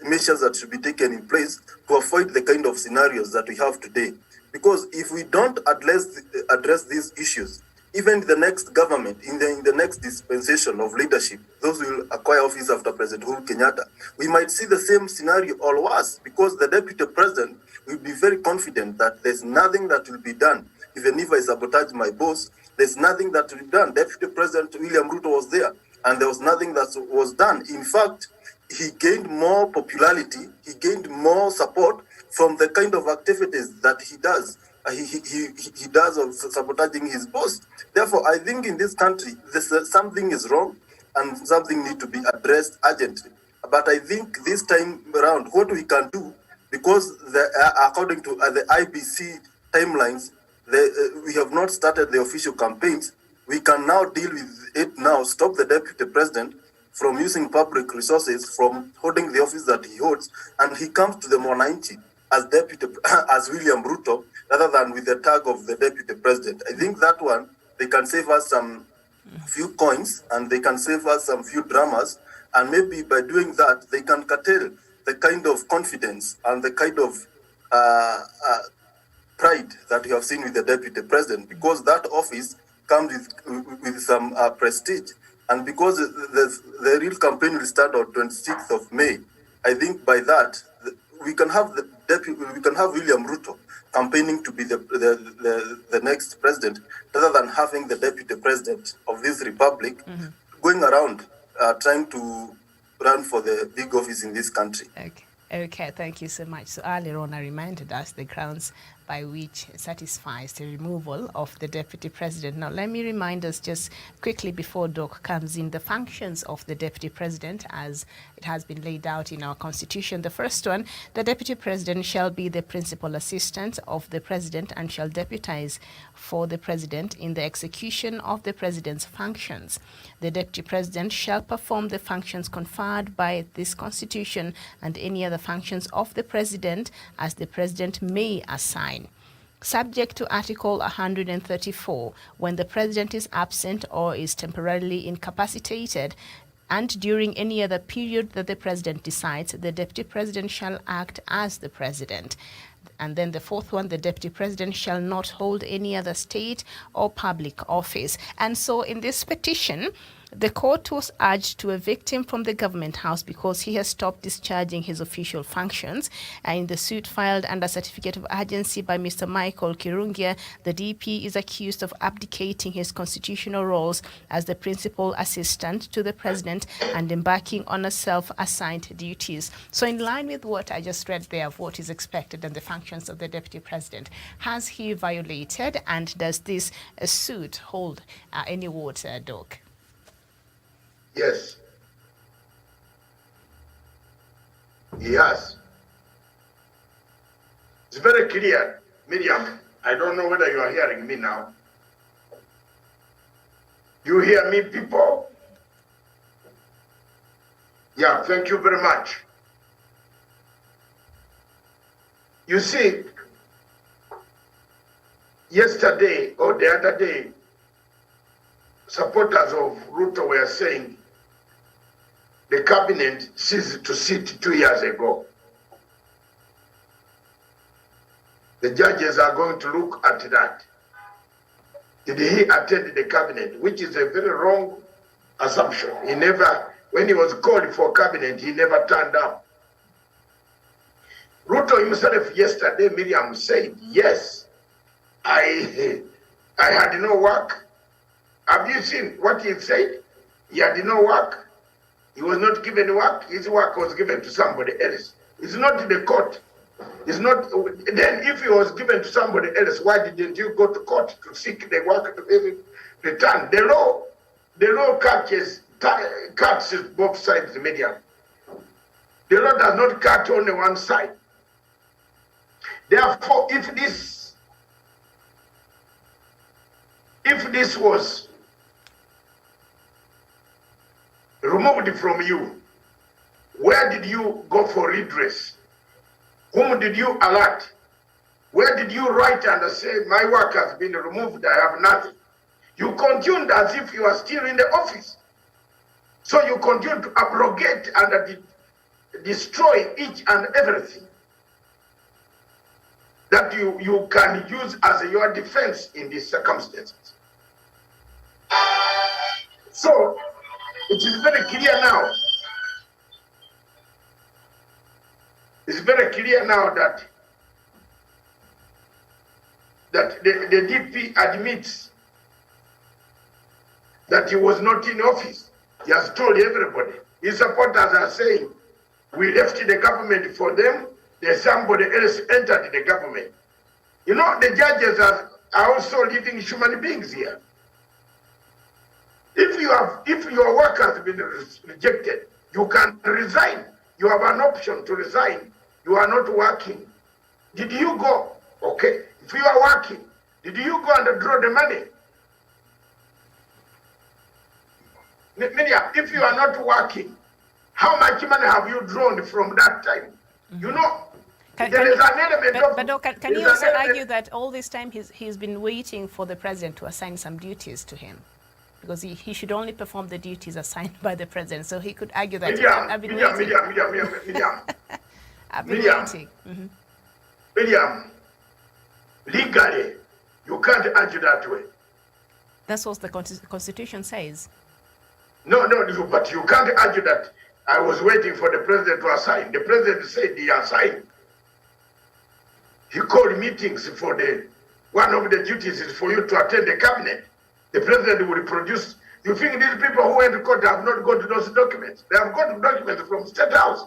measures that should be taken in place to avoid the kind of scenarios that we have today. Because if we don't address these issues, even the next government, in the next dispensation of leadership, those who will acquire office after President Uhuru Kenyatta, we might see the same scenario or worse, because the deputy president will be very confident that there's nothing that will be done. Even if I sabotage my boss, there's nothing that will be done. Deputy President William Ruto was there, and there was nothing that was done. In fact, he gained more popularity, he gained more support from the kind of activities that he does. He does of sabotaging his boss. Therefore, I think in this country, something is wrong and something needs to be addressed urgently. But I think this time around, what we can do, because according to the IBC timelines, we have not started the official campaigns. We can now deal with it now, stop the deputy president from using public resources, from holding the office that he holds, and he comes to the 190 as deputy, as William Ruto, rather than with the tag of the deputy president. I think that one, they can save us some few coins, and they can save us some few dramas, and maybe by doing that, they can curtail the kind of confidence and the kind of pride that you have seen with the deputy president, because that office comes with some prestige, and because the real campaign will start on 26th of May. I think by that we can have William Ruto campaigning to be the next president, rather than having the deputy president of this republic going around trying to run for the big office in this country. Okay, thank you so much. So earlier on, I reminded us the grounds by which satisfies the removal of the deputy president. Now, let me remind us just quickly before Doc comes in the functions of the deputy president as it has been laid out in our constitution. The first one, the deputy president shall be the principal assistant of the president and shall deputize for the president in the execution of the president's functions. The deputy president shall perform the functions conferred by this constitution and any other functions of the president as the president may assign. Subject to Article 134, when the president is absent or is temporarily incapacitated, and during any other period that the president decides, the deputy president shall act as the president. And then the fourth one, the deputy president shall not hold any other state or public office. And so in this petition, the court was urged to evict him from the government house because he has stopped discharging his official functions. In the suit filed under certificate of urgency by Mr. Michael Kirungia, the DP is accused of abdicating his constitutional roles as the principal assistant to the president and embarking on a self-assigned duties. So in line with what I just read there of what is expected and the functions of the deputy president, has he violated, and does this suit hold any water, Doc? Yes. Yes. It's very clear. Miriam, I don't know whether you are hearing me now. You hear me, people? Yeah, thank you very much. You see, yesterday or the other day, supporters of Ruto were saying the cabinet ceased to sit 2 years ago. The judges are going to look at that. Did he attend the cabinet? Which is a very wrong assumption. He never, when he was called for cabinet, he never turned up. Ruto himself yesterday, Miriam said, yes, I had no work. Have you seen what he said? He had no work. He was not given work. His work was given to somebody else. It's not the court. It's not. Then if he was given to somebody else, why didn't you go to court to seek the work to be returned? The law cuts both sides, Medium. The law does not cut only one side. Therefore, if this was removed from you, where did you go for redress? Whom did you alert? Where did you write and say, my work has been removed, I have nothing? You continued as if you are still in the office. So you continue to abrogate and destroy each and everything that you can use as your defense in these circumstances. So it is very clear now. It's very clear now that the DP admits that he was not in office. He has told everybody. His supporters are saying, we left the government for them, there's somebody else entered the government. You know, the judges are also living human beings here. If your work has been rejected, you can resign. You have an option to resign. You are not working. Did you go? Okay. If you are working, did you go and draw the money? If you are not working, how much money have you drawn from that time? You know, there is an element of... But can you also argue that all this time he's been waiting for the president to assign some duties to him? Because he should only perform the duties assigned by the president. So he could argue that I've been waiting. I've been waiting. William, legally, you can't argue that way. That's what the Constitution says. No, but you can't argue that I was waiting for the president to assign. The president said he assigned. He called meetings for one of the duties is for you to attend the cabinet. The president will produce. You think these people who went to court have not got those documents? They have got documents from State House.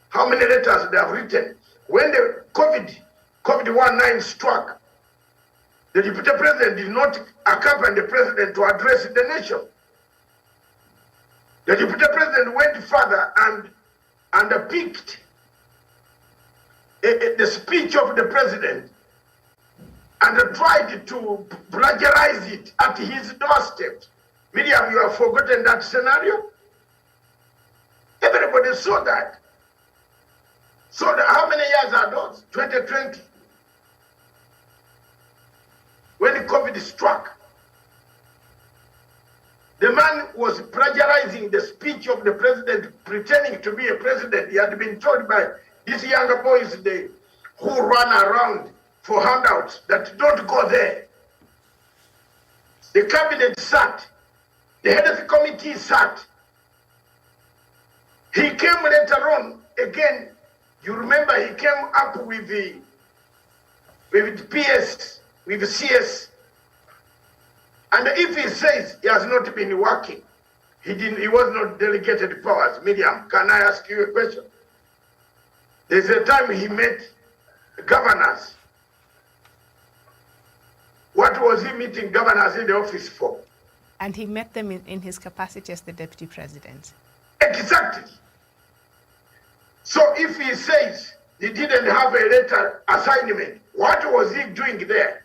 How many letters they have written? When the COVID-19 struck, the deputy president did not accompany the president to address the nation. The deputy president went further and picked the speech of the president and tried to plagiarize it at his doorstep. Miriam, you have forgotten that scenario? Everybody saw that. So how many years are those? 2020. When COVID struck, the man was plagiarizing the speech of the president, pretending to be a president. He had been told by these younger boys who run around for handouts that don't go there. The cabinet sat. The head of the committee sat. He came later on, again, you remember he came up with PS, with CS. And if he says he has not been working, he was not delegated powers. Miriam, can I ask you a question? There's a time he met governors. What was he meeting governors in the office for? And he met them in his capacity as the deputy president. Exactly. So if he says he didn't have a letter assignment, what was he doing there?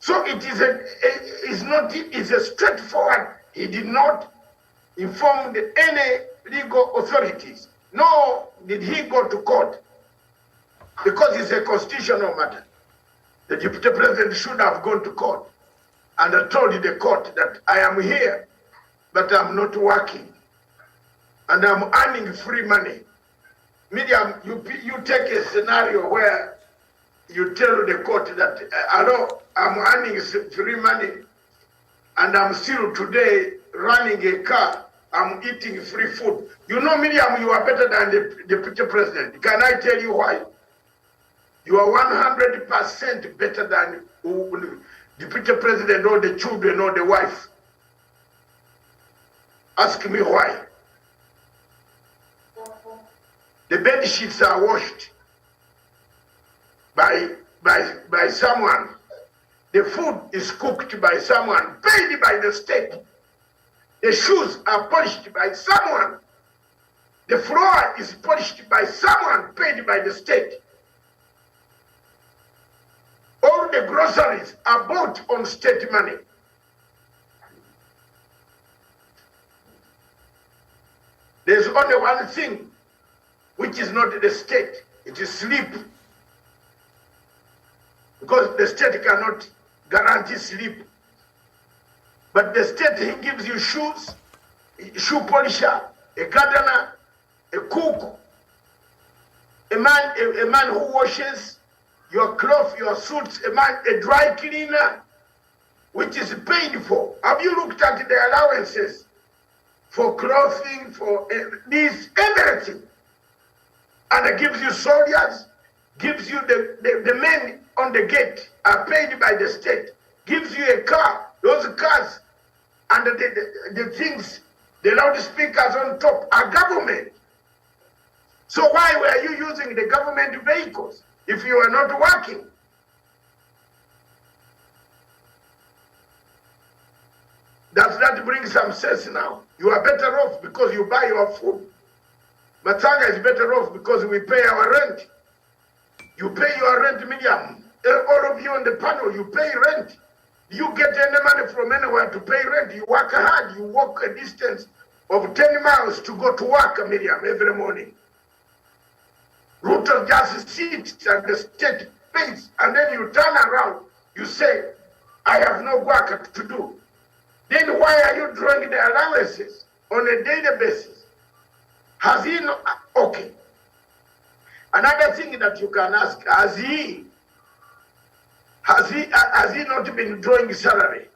So it is a straightforward. He did not inform any legal authorities, nor did he go to court, because it's a constitutional matter. The deputy president should have gone to court and told the court that I am here, but I'm not working, and I'm earning free money. Miriam, you take a scenario where you tell the court that, hello, I'm earning free money, and I'm still today running a car, I'm eating free food. You know, Miriam, you are better than the deputy president. Can I tell you why? You are 100% better than the deputy president or the children or the wife. Ask me why. The bed sheets are washed by someone. The food is cooked by someone, paid by the state. The shoes are polished by someone. The floor is polished by someone, paid by the state. All the groceries are bought on state money. There's only one thing which is not the state, it is sleep. Because the state cannot guarantee sleep. But the state, he gives you shoes, shoe polisher, a gardener, a cook, a man who washes your clothes, your suits, a dry cleaner, which is paid for. Have you looked at the allowances for clothing, for everything? And it gives you soldiers, gives you the men on the gate are paid by the state, gives you a car, those cars, and the things, the loudspeakers on top are government. So why were you using the government vehicles if you are not working? Does that bring some sense now? You are better off because you buy your food. Matanga is better off because we pay our rent. You pay your rent, Miriam. All of you on the panel, you pay rent. You get any money from anywhere to pay rent. You work hard. You walk a distance of 10 miles to go to work, Miriam, every morning. Ruto just sits and the state pays, and then you turn around, you say, I have no work to do. Then why are you drawing the allowances on a daily basis? Has he not? Okay. Another thing that you can ask, has he not been drawing salary?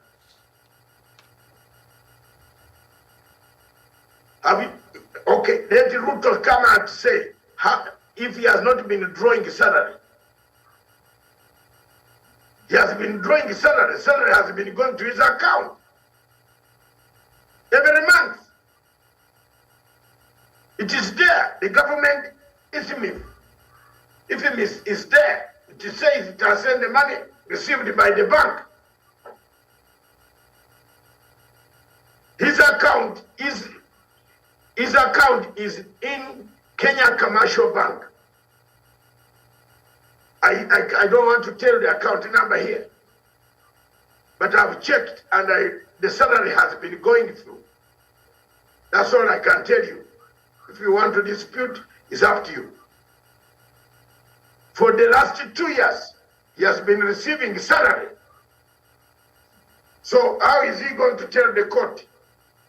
Okay, let Ruto come and say if he has not been drawing salary. He has been drawing salary. Salary has been going to his account every month. It is there. The government is there. It says it has sent the money received by the bank. His account is in Kenya Commercial Bank. I don't want to tell the account number here, but I've checked and the salary has been going through. That's all I can tell you. If you want to dispute, it's up to you. For the last 2 years, he has been receiving salary. So how is he going to tell the court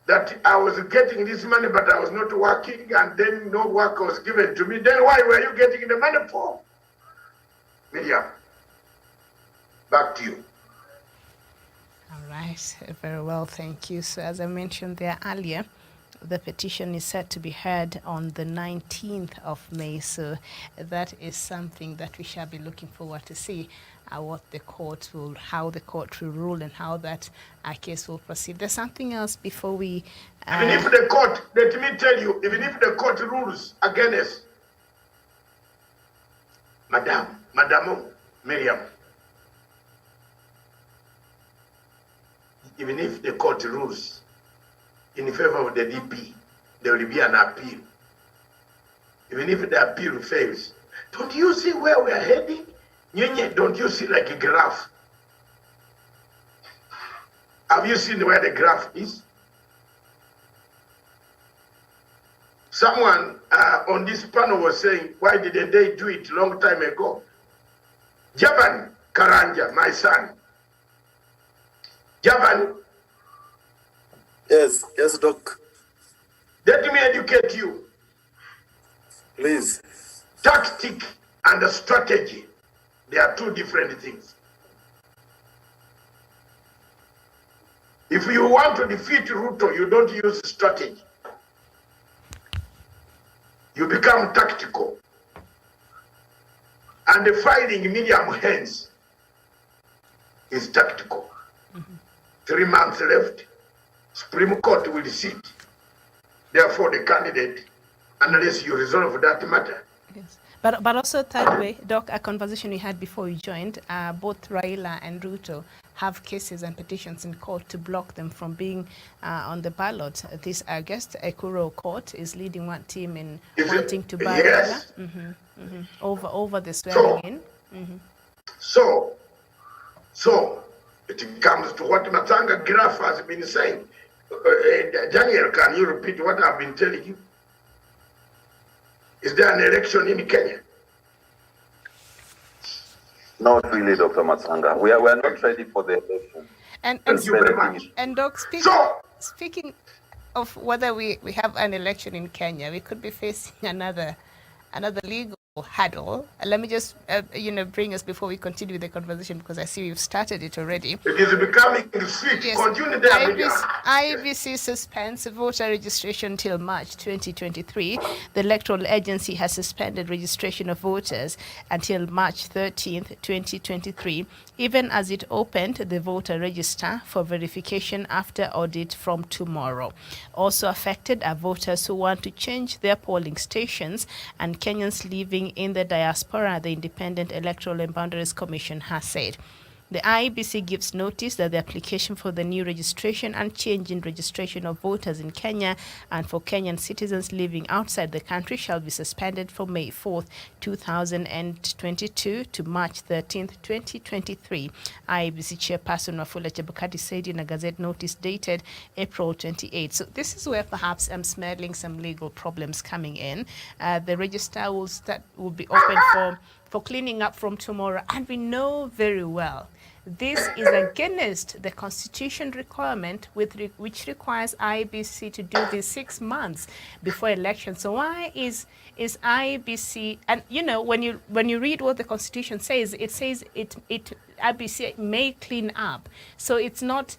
that I was getting this money but I was not working and then no work was given to me? Then why were you getting the money for? Miriam, back to you. All right, very well, thank you. So as I mentioned there earlier, the petition is set to be heard on the 19th of May. So that is something that we shall be looking forward to see how the court will rule and how that case will proceed. There's something else before we... Even if the court, let me tell you, even if the court rules against Madam Miriam, even if the court rules in favor of the DP, there will be an appeal. Even if the appeal fails, don't you see where we are heading? Don't you see like a graph? Have you seen where the graph is? Someone on this panel was saying, why didn't they do it long time ago? Javan Karanja, my son. Javan. Yes, Doc. Let me educate you. Please. Tactic and strategy, they are two different things. If you want to defeat Ruto, you don't use strategy. You become tactical. And the fighting medium hands is tactical. 3 months left. Supreme Court will sit. Therefore, the candidate, unless you resolve that matter. Yes. But also, third way, Doc, a conversation we had before you joined, both Raila and Ruto have cases and petitions in court to block them from being on the ballot. This August, Uhuru court is leading one team in wanting to ban yes. Raila over the swearing in. So it comes to what Matanga Graf has been saying. Daniel, can you repeat what I've been telling you? Is there an election in Kenya? Not really, Dr. Matsanga. We are not ready for the election. Thank you very much. And Doc, speaking of whether we have an election in Kenya, we could be facing another legal hurdle. Let me just bring us before we continue with the conversation, because I see we've started it already. It is becoming sweet. Yes. Continue there. IEBC suspends voter registration till March 2023. The electoral agency has suspended registration of voters until March 13th, 2023, even as it opened the voter register for verification after audit from tomorrow. Also affected are voters who want to change their polling stations and Kenyans living in the diaspora, the Independent Electoral and Boundaries Commission has said. The IEBC gives notice that the application for the new registration and change in registration of voters in Kenya and for Kenyan citizens living outside the country shall be suspended from May 4th, 2022 to March 13th, 2023. IEBC Chairperson Wafula Chebukati said in a Gazette notice dated April 28th. So this is where perhaps I'm smelling some legal problems coming in. The register will be open for cleaning up from tomorrow, and we know very well this is against the constitution requirement which requires IEBC to do this 6 months before election. So why is IEBC, and you know, when you read what the constitution says, it says it IEBC may clean up. So it's not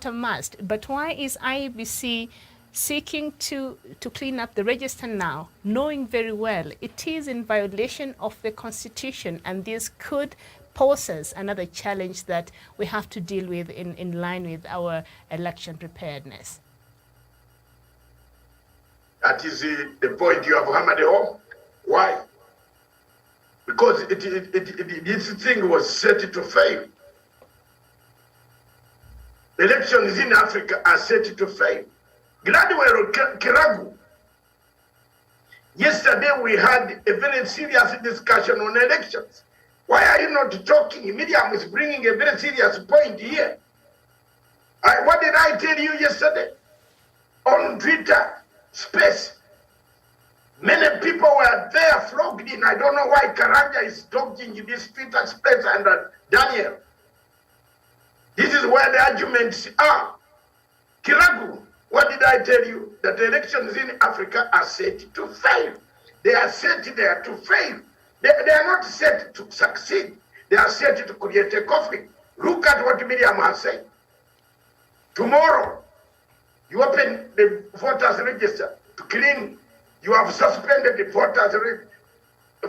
a must. But why is IEBC seeking to clean up the register now, knowing very well it is in violation of the constitution, and this could poses another challenge that we have to deal with in line with our election preparedness? That is the point you have hammered home. Why? Because this thing was set to fail. Elections in Africa are set to fail. Gladwell Kiragu, yesterday we had a very serious discussion on elections. Why are you not talking? Miriam is bringing a very serious point here. What did I tell you yesterday? On Twitter space, many people were there flogged in. I don't know why Karanja is talking in this Twitter space and Daniel. This is where the arguments are. Kiragu, what did I tell you? That elections in Africa are set to fail. They are set there to fail. They are not set to succeed. They are set to create a conflict. Look at what Miriam has said. Tomorrow, you open the voters register to clean. You have suspended the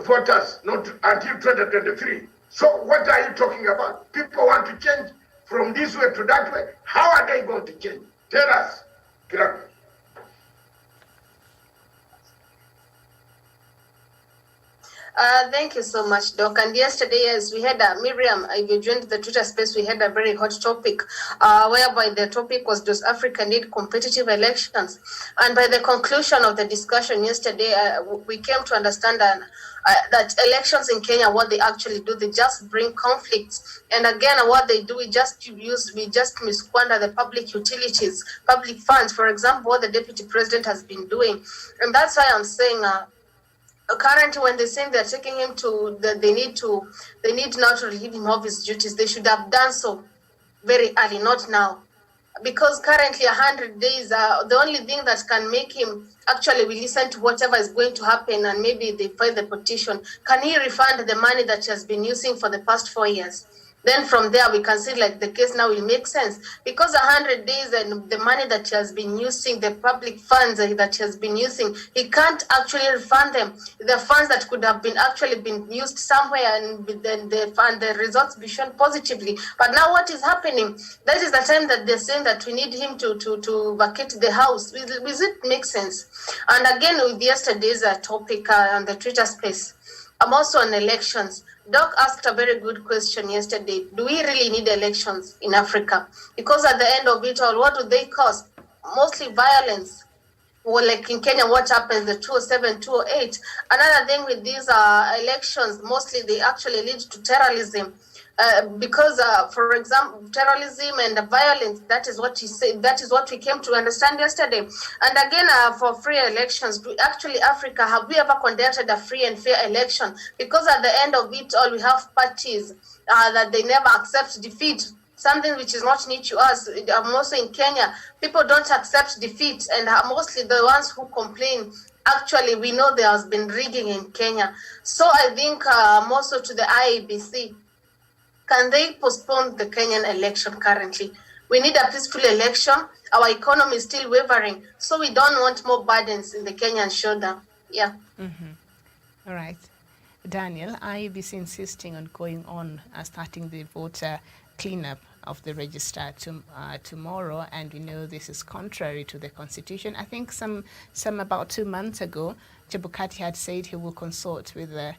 voters not until 2023. So what are you talking about? People want to change from this way to that way. How are they going to change? Tell us. Thank you so much, Doc. And yesterday, as we had Miriam, if you joined the Twitter space, we had a very hot topic, whereby the topic was, does Africa need competitive elections? And by the conclusion of the discussion yesterday, we came to understand that elections in Kenya, what they actually do, they just bring conflicts. And again, what they do, we just misquander the public utilities, public funds. For example, what the deputy president has been doing. And that's why I'm saying, currently, when they're saying they're taking him to, they need now to relieve him of his duties, they should have done so very early, not now. Because currently 100 days, the only thing that can make him actually will listen to whatever is going to happen, and maybe they file the petition. Can he refund the money that he has been using for the past 4 years? Then from there, we can see like the case now will make sense, because 100 days and the money that he has been using, the public funds that he has been using, he can't actually refund them. The funds that could have been actually been used somewhere, and then the results be shown positively. But now what is happening? That is the time that they're saying that we need him to vacate the house. Will it make sense? And again, with yesterday's topic on the Twitter space, I'm also on elections. Doc asked a very good question yesterday. Do we really need elections in Africa? Because at the end of it all, what do they cause? Mostly violence. Well, like in Kenya, what happens, the 207, 208. Another thing with these elections, mostly they actually lead to terrorism. Because, for example, terrorism and violence, that is what he said, that is what we came to understand yesterday. And again, for free elections, actually, Africa, have we ever conducted a free and fair election? Because at the end of it all, we have parties that they never accept defeat, something which is not new to us. Also in Kenya, people don't accept defeat, and mostly the ones who complain, actually, we know there has been rigging in Kenya. So I think more so to the IEBC, can they postpone the Kenyan election currently? We need a peaceful election. Our economy is still wavering, so we don't want more burdens in the Kenyan shoulder. Yeah. Mm-hmm. All right. Daniel, IEBC insisting on going on starting the voter cleanup of the register tomorrow, and we know this is contrary to the constitution. I think some about 2 months ago, Chebukati had said he will consult with a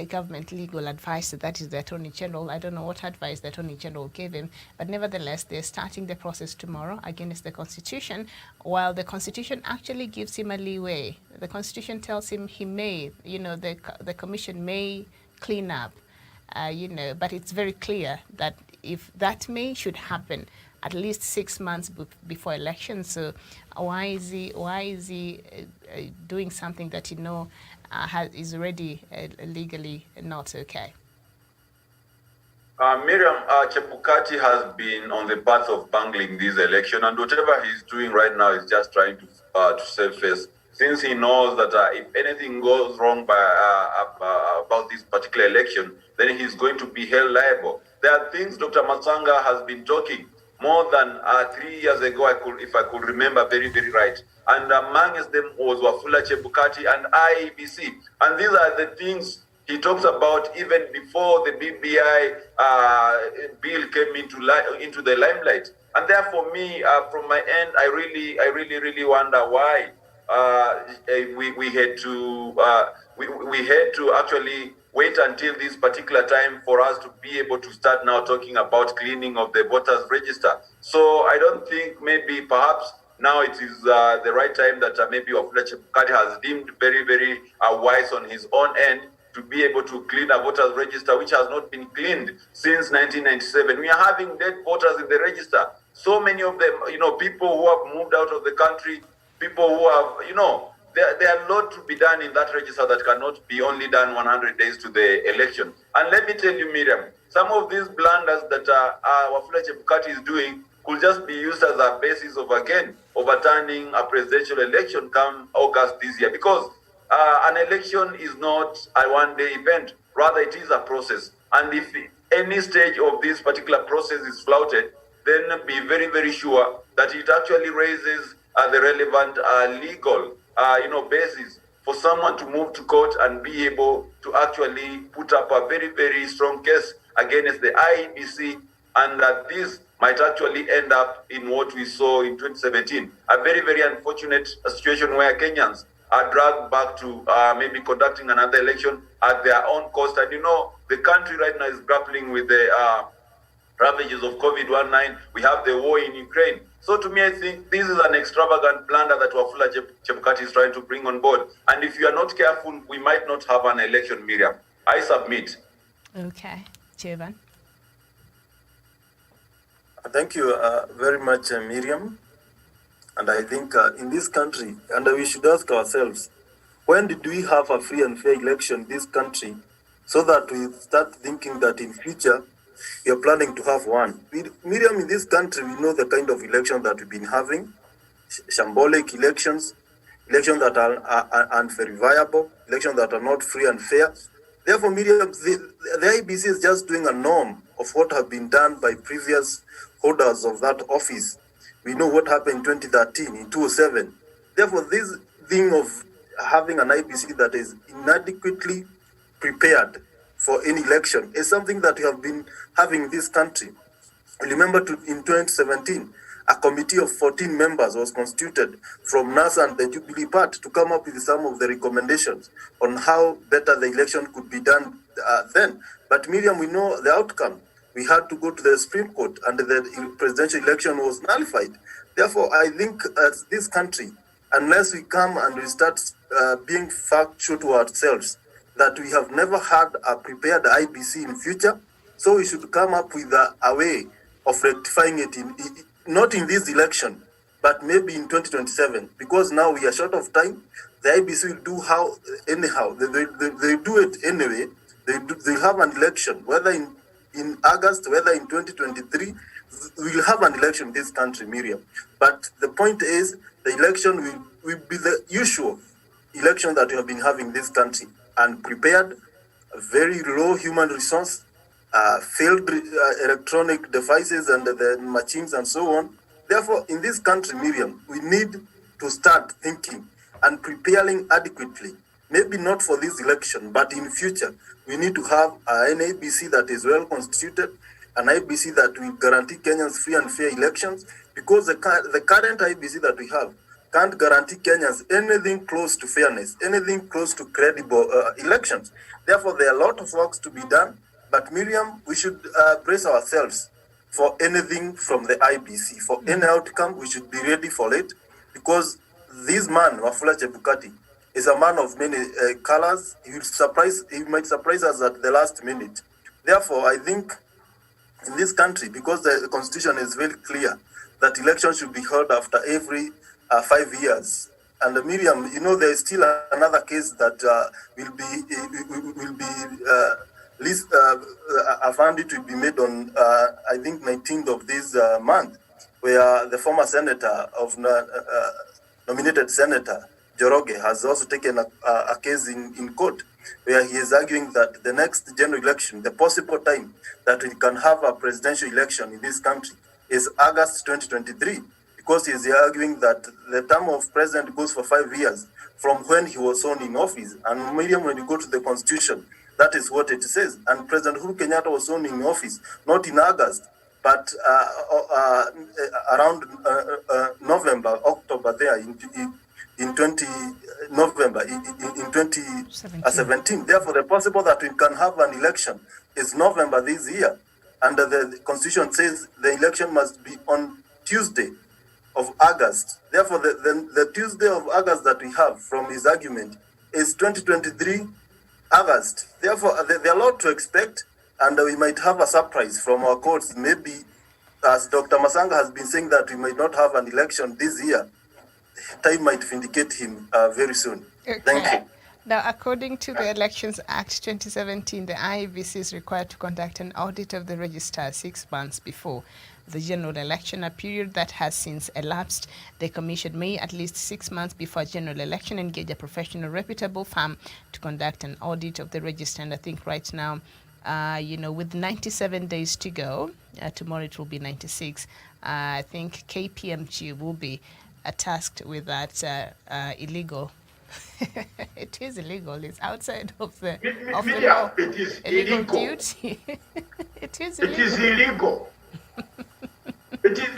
government legal advisor, that is the Attorney General. I don't know what advice the Attorney General gave him, but nevertheless, they're starting the process tomorrow against the Constitution, while the Constitution actually gives him a leeway. The Constitution tells him he may, the Commission may clean up, but it's very clear that if that should happen at least 6 months before elections. So why is he doing something that is already legally not okay? Miriam, Chebukati has been on the path of bungling this election, and whatever he's doing right now is just trying to save face. Since he knows that if anything goes wrong about this particular election, then he's going to be held liable. There are things Dr. Matsanga has been talking more than 3 years ago, if I could remember very, very right. And amongst them was Wafula Chebukati and IEBC. And these are the things he talks about even before the BBI bill came into the limelight. And therefore, me, from my end, I really wonder why we had to actually wait until this particular time for us to be able to start now talking about cleaning of the voters register. So I don't think maybe perhaps now it is the right time that maybe Wafula Chebukati has deemed very, very wise on his own end to be able to clean a voters register, which has not been cleaned since 1997. We are having dead voters in the register. So many of them, people who have moved out of the country, people who have, there are a lot to be done in that register that cannot be only done 100 days to the election. And let me tell you, Miriam, some of these blunders that Wafula Chebukati is doing could just be used as a basis of, again, overturning a presidential election come August this year. Because an election is not a one-day event. Rather, it is a process. And if any stage of this particular process is flouted, then be very, very sure that it actually raises the relevant legal, basis for someone to move to court and be able to actually put up a very, very strong case against the IEBC, and that this might actually end up in what we saw in 2017, a very, very unfortunate situation where Kenyans are dragged back to maybe conducting another election at their own cost. And the country right now is grappling with the ravages of COVID-19. We have the war in Ukraine. So to me, I think this is an extravagant blunder that Wafula Chebukati is trying to bring on board. And if you are not careful, we might not have an election, Miriam. I submit. Okay. Chevan. Thank you very much, Miriam. And I think in this country, and we should ask ourselves, when did we have a free and fair election in this country, so that we start thinking that in future we are planning to have one? Miriam, in this country, we know the kind of election that we've been having, shambolic elections, elections that are unverifiable, elections that are not free and fair. Therefore, Miriam, the IBC is just doing a norm of what have been done by previous holders of that office. We know what happened in 2013, in 2007. Therefore, this thing of having an IBC that is inadequately prepared for any election is something that we have been having in this country. Remember, in 2017, a committee of 14 members was constituted from NASA and the Jubilee Party to come up with some of the recommendations on how better the election could be done then. But Miriam, we know the outcome. We had to go to the Supreme Court and the presidential election was nullified. Therefore, I think as this country, unless we come and we start being factual to ourselves, that we have never had a prepared IBC in future, so we should come up with a way of rectifying it, not in this election, but maybe in 2027, because now we are short of time. The IBC will do anyhow. They do it anyway. They have an election, whether in August, whether in 2023, we'll have an election in this country, Miriam. But the point is, the election will be the usual election that we have been having in this country, unprepared, very low human resource, failed electronic devices and the machines and so on. Therefore, in this country, Miriam, we need to start thinking and preparing adequately. Maybe not for this election, but in future, we need to have an IBC that is well constituted, an IBC that will guarantee Kenyans free and fair elections, because the current IBC that we have can't guarantee Kenyans anything close to fairness, anything close to credible elections. Therefore, there are a lot of works to be done, but Miriam, we should brace ourselves for anything from the IBC. For any outcome, we should be ready for it, because this man, Wafula Chebukati, is a man of many colors. He might surprise us at the last minute. Therefore, I think in this country, because the constitution is very clear that elections should be held after every 5 years. And Miriam, there is still another case that will be List, I found it to be made on, I think, 19th of this month, where the former senator of nominated Senator Joroge has also taken a case in court, where he is arguing that the next general election, the possible time that we can have a presidential election in this country is August 2023, because he is arguing that the term of president goes for 5 years from when he was sworn in office. And Miriam, when you go to the constitution, that is what it says. And President Uhuru Kenyatta was sworn in office, not in August, but around November, October there in 2017. Therefore, the possible that we can have an election is November this year. And the constitution says the election must be on Tuesday of August. Therefore, the Tuesday of August that we have from his argument is 2023 August. Therefore, there are a lot to expect, and we might have a surprise from our courts. Maybe, as Dr. Masanga has been saying, that we might not have an election this year. Time might vindicate him very soon. Okay. Thank you. Now, according to the Elections Act 2017, the IEBC is required to conduct an audit of the register 6 months before the general election, a period that has since elapsed. The Commission may, at least 6 months before general election, engage a professional, reputable firm to conduct an audit of the register. And I think right now, with 97 days to go, tomorrow it will be 96, I think KPMG will be tasked with that illegal. It is illegal. It's outside of the law. It is illegal illegal. Duty. It is illegal. It is illegal. It is,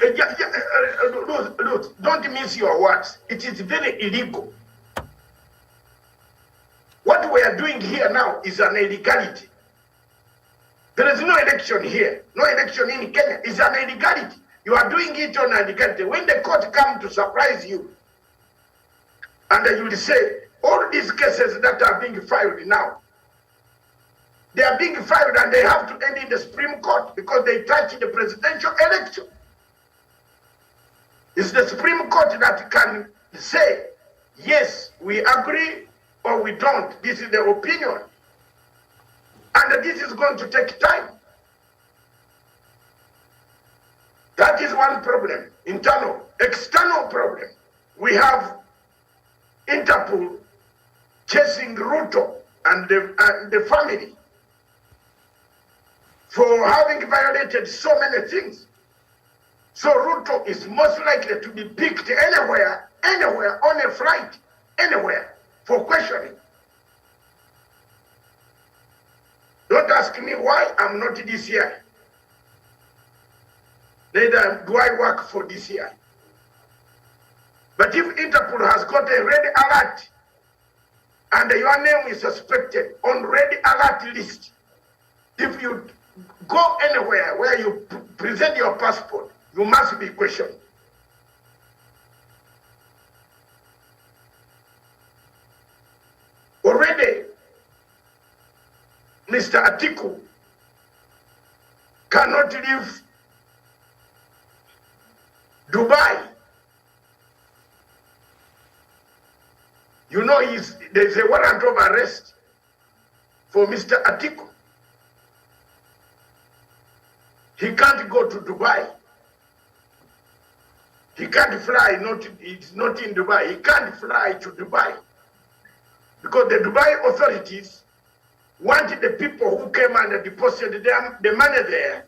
look, don't miss your words. It is very illegal. What we are doing here now is an illegality. There is no election here. No election in Kenya. It's an illegality. You are doing it on an illegality. When the court comes to surprise you, and you will say, all these cases that are being filed now, they are being filed and they have to end in the Supreme Court because they touch the presidential election. It's the Supreme Court that can say, yes, we agree or we don't. This is the opinion. And this is going to take time. That is one problem, internal. External problem. We have Interpol chasing Ruto and the family for having violated so many things. So Ruto is most likely to be picked anywhere, on a flight, anywhere, for questioning. Don't ask me why I'm not DCI. Neither do I work for DCI. But if Interpol has got a red alert and your name is suspected on red alert list, if you go anywhere where you present your passport, you must be questioned. Already, Mr. Atiku cannot leave Dubai. You know, there's a warrant of arrest for Mr. Atiku. He can't go to Dubai. He can't fly, it's not in Dubai. He can't fly to Dubai. Because the Dubai authorities wanted the people who came and deposited the money there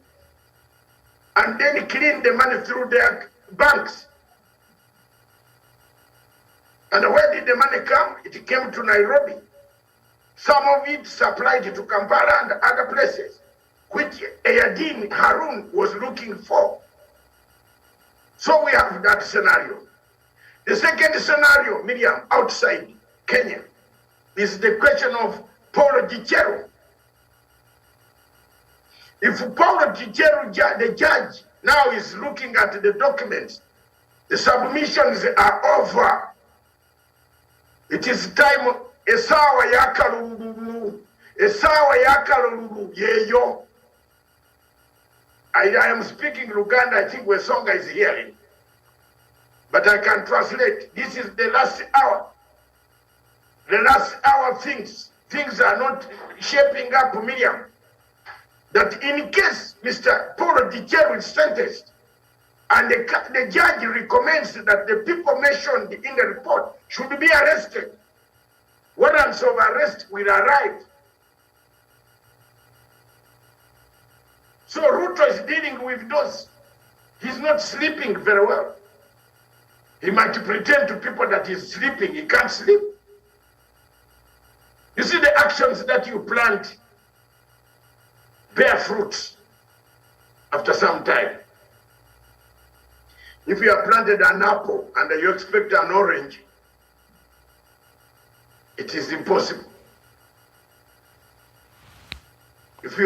and then cleaned the money through their banks. And where did the money come? It came to Nairobi. Some of it supplied to Kampala and other places, which Ayadin Harun was looking for. So we have that scenario. The second scenario, Miriam, outside Kenya, is the question of Paulo Gicheru. If Paulo Gicheru, the judge, now is looking at the documents, the submissions are over. It is time, esawa yakalulu, yeyo. I am speaking Luganda, I think Wesonga is hearing. But I can translate. This is the last hour. The last hour things are not shaping up, Miriam. that in case Mr. Paul Dichero is sentenced and the judge recommends that the people mentioned in the report should be arrested, warrants of arrest will arrive. So Ruto is dealing with those. He's not sleeping very well. He might pretend to people that he's sleeping. He can't sleep. You see, the actions that you plant bear fruits after some time. If you have planted an apple and you expect an orange, it is impossible. If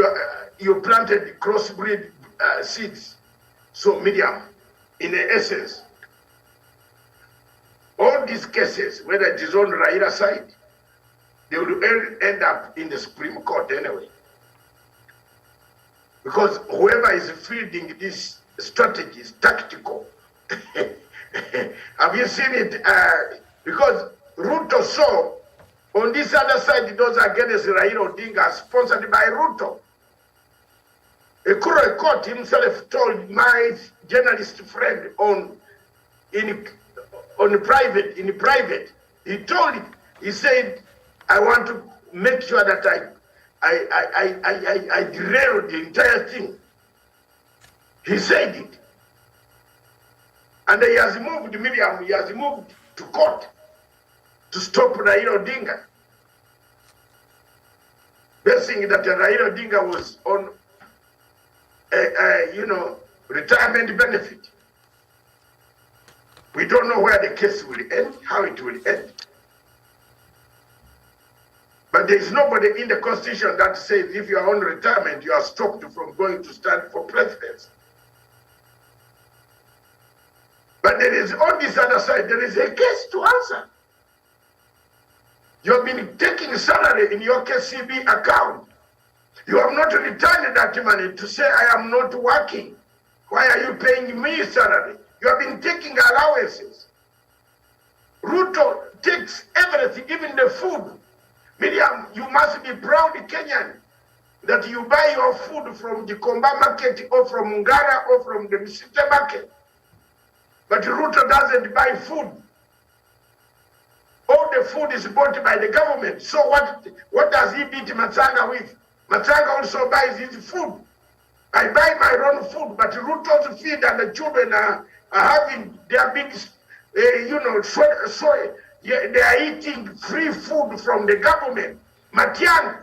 you planted crossbreed seeds, so medium, in essence, all these cases, whether it is on Raila side, they will end up in the Supreme Court anyway. Because whoever is feeding this strategy is tactical. Have you seen it? Because Ruto saw on this other side, those against Raila Odinga sponsored by Ruto. Ekuro Ekot himself told my journalist friend in private, he said, I want to make sure that I derail the entire thing. He said it. And he has moved, Miriam, he has moved to court to stop Raila Odinga. Basing that Raila Odinga was on retirement benefit. We don't know where the case will end, how it will end. But there is nobody in the Constitution that says if you are on retirement, you are stopped from going to stand for presidency. But there is, on this other side, there is a case to answer. You have been taking salary in your KCB account. You have not returned that money to say, I am not working. Why are you paying me salary? You have been taking allowances. Ruto takes everything, even the food. Miriam, you must be proud Kenyan that you buy your food from the Komba market or from Ngara or from the Misite market. But Ruto doesn't buy food. All the food is bought by the government. So what does he beat Matanga with? Matanga also buys his food. I buy my own food, but Ruto's feed and the children are having their big, they are eating free food from the government. Matiang,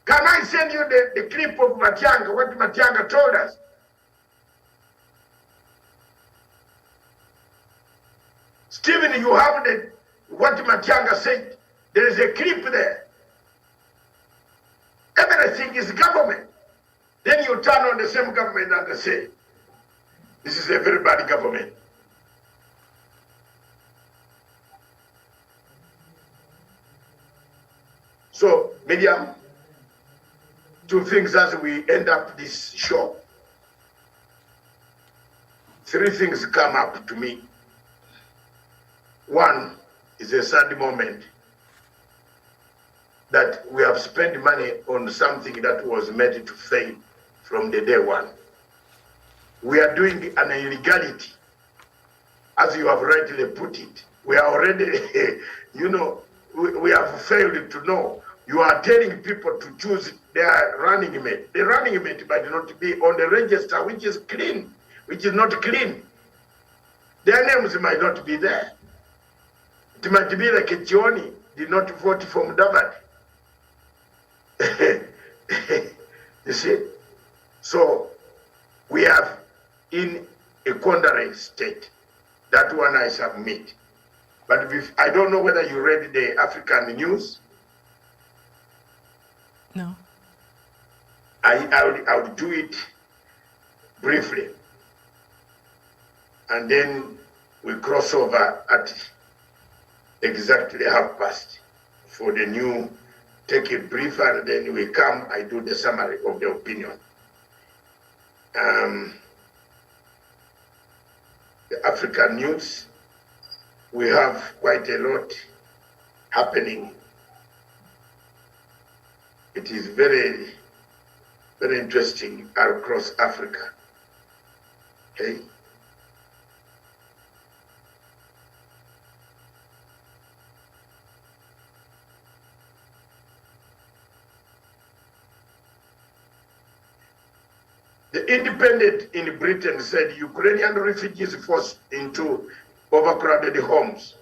can I send you the clip of Matianga, what Matianga told us? Stephen, you have what Matianga said. There is a clip there. Everything is government. Then you turn on the same government and say, this is a very bad government. So, Miriam, two things as we end up this show. Three things come up to me. One is a sad moment that we have spent money on something that was made to fail from the day one. We are doing an illegality, as you have rightly put it. We are already, we have failed to know. You are telling people to choose their running mate. The running mate might not be on the register, which is clean, which is not clean. Their names might not be there. It might be like a Johnny did not vote for Mudavadi. You see? So we have in a quandary state. That one I submit. But I don't know whether you read the African news. No. I would do it briefly. And then we cross over at exactly past for the new, take a brief, and then we come, I do the summary of the opinion. The African news, we have quite a lot happening. It is very very interesting across Africa. Okay. The Independent in Britain said Ukrainian refugees forced into overcrowded homes.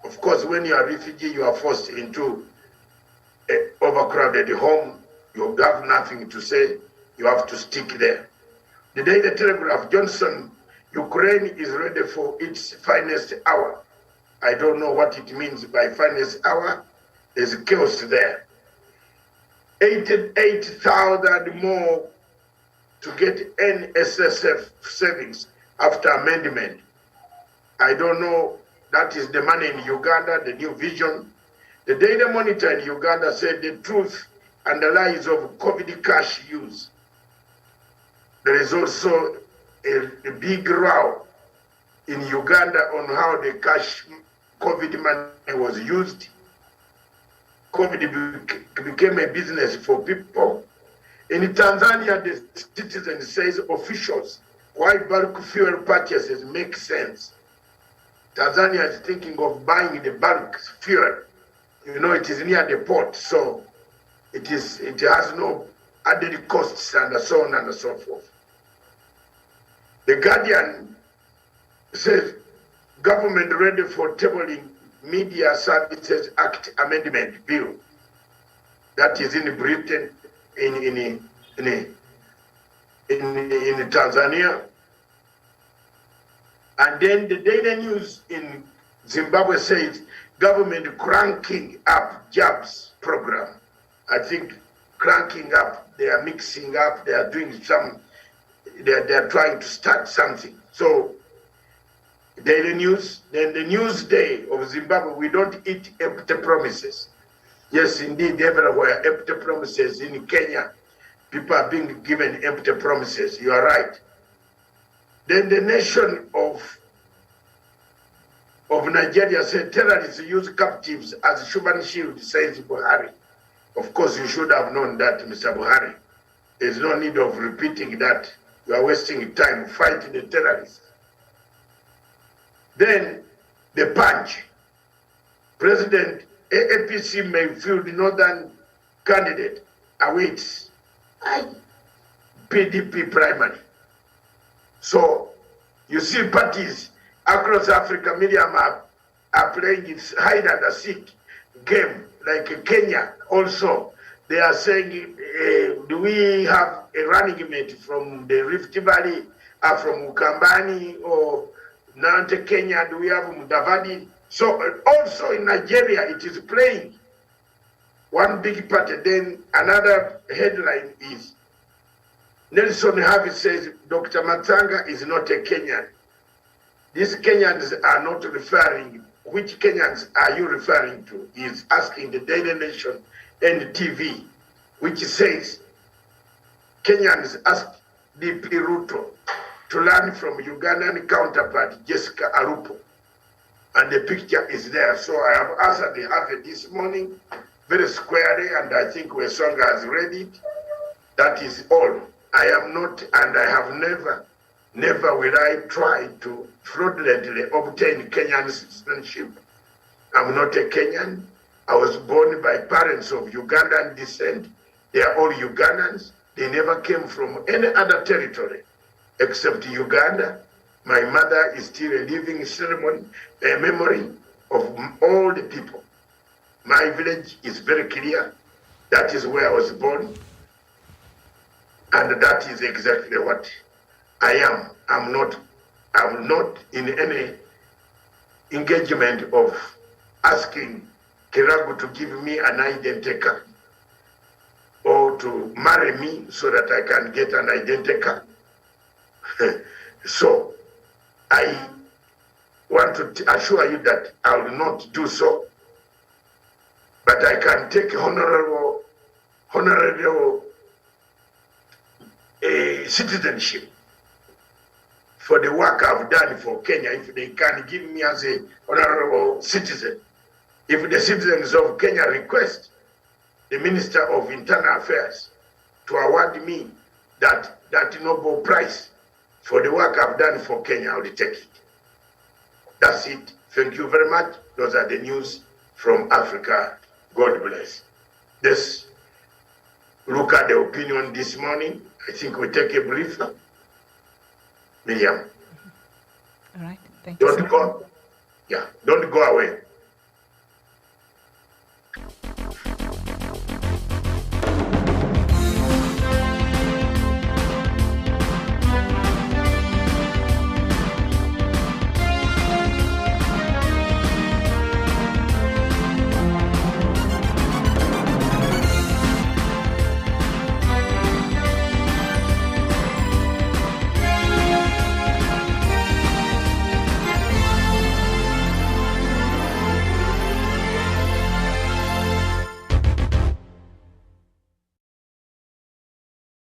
Of course, when you are a refugee, you are forced into an overcrowded home. You have nothing to say. You have to stick there. The Daily Telegraph, Johnson, Ukraine is ready for its finest hour. I don't know what it means by finest hour. There's chaos there. 88,000 more to get NSSF savings after amendment. I don't know, that is the money in Uganda, the new vision. The Daily Monitor in Uganda said the truth and the lies of COVID cash use. There is also a big row in Uganda on how the cash COVID money was used. COVID became a business for people. In Tanzania, the citizen says officials, why bulk fuel purchases make sense. Tanzania is thinking of buying the bulk fuel. You know, it is near the port, so it has no added costs and so on and so forth. The Guardian says government ready for tabling Media Services Act Amendment Bill. That is in Britain, in Tanzania. And then the Daily News in Zimbabwe says government cranking up jobs program. I think cranking up, they are mixing up, they are doing some, they are trying to start something. So Daily News, then the Newsday of Zimbabwe, we don't eat empty promises. Yes, indeed, everywhere, empty promises. In Kenya, people are being given empty promises. You are right. Then the Nation of Nigeria said terrorists use captives as human shield, says Buhari. Of course, you should have known that, Mr. Buhari. There's no need of repeating that. You are wasting time fighting the terrorists. Then the Punch. President APC may field northern candidate awaits PDP primary. So you see parties across Africa, Miriam, are playing its hide and seek game, like Kenya also. They are saying, do we have a running mate from the Rift Valley, from Ukambani, or Nante, Kenya? Do we have Mudavadi? So also in Nigeria, it is playing one big party. Then another headline is Nelson Harvey says Dr. Matanga is not a Kenyan. These Kenyans are not referring, which Kenyans are you referring to? He is asking the Daily Nation and TV, which says Kenyans asked DP Ruto to learn from Ugandan counterpart Jessica Arupo. And the picture is there. So I have answered the Harvey this morning very squarely, and I think Wesonga has read it. That is all. I am not, and I have never will I try to fraudulently obtain Kenyan citizenship. I'm not a Kenyan. I was born by parents of Ugandan descent. They are all Ugandans. They never came from any other territory except Uganda. My mother is still a living ceremony, a memory of all the people. My village is very clear. That is where I was born. And that is exactly what I am. I'm not in any engagement of asking Kiragu to give me an identity card or to marry me so that I can get an identity card. So I want to assure you that I will not do so, but I can take honorable citizenship for the work I've done for Kenya if they can give me as a honorable citizen. If the citizens of Kenya request the Minister of Internal Affairs to award me that Nobel Prize for the work I've done for Kenya, I will take it. That's it. Thank you very much. Those are the news from Africa. God bless. Let's look at the opinion this morning. I think we take a brief. Miriam. All right. Thank you. Don't go away.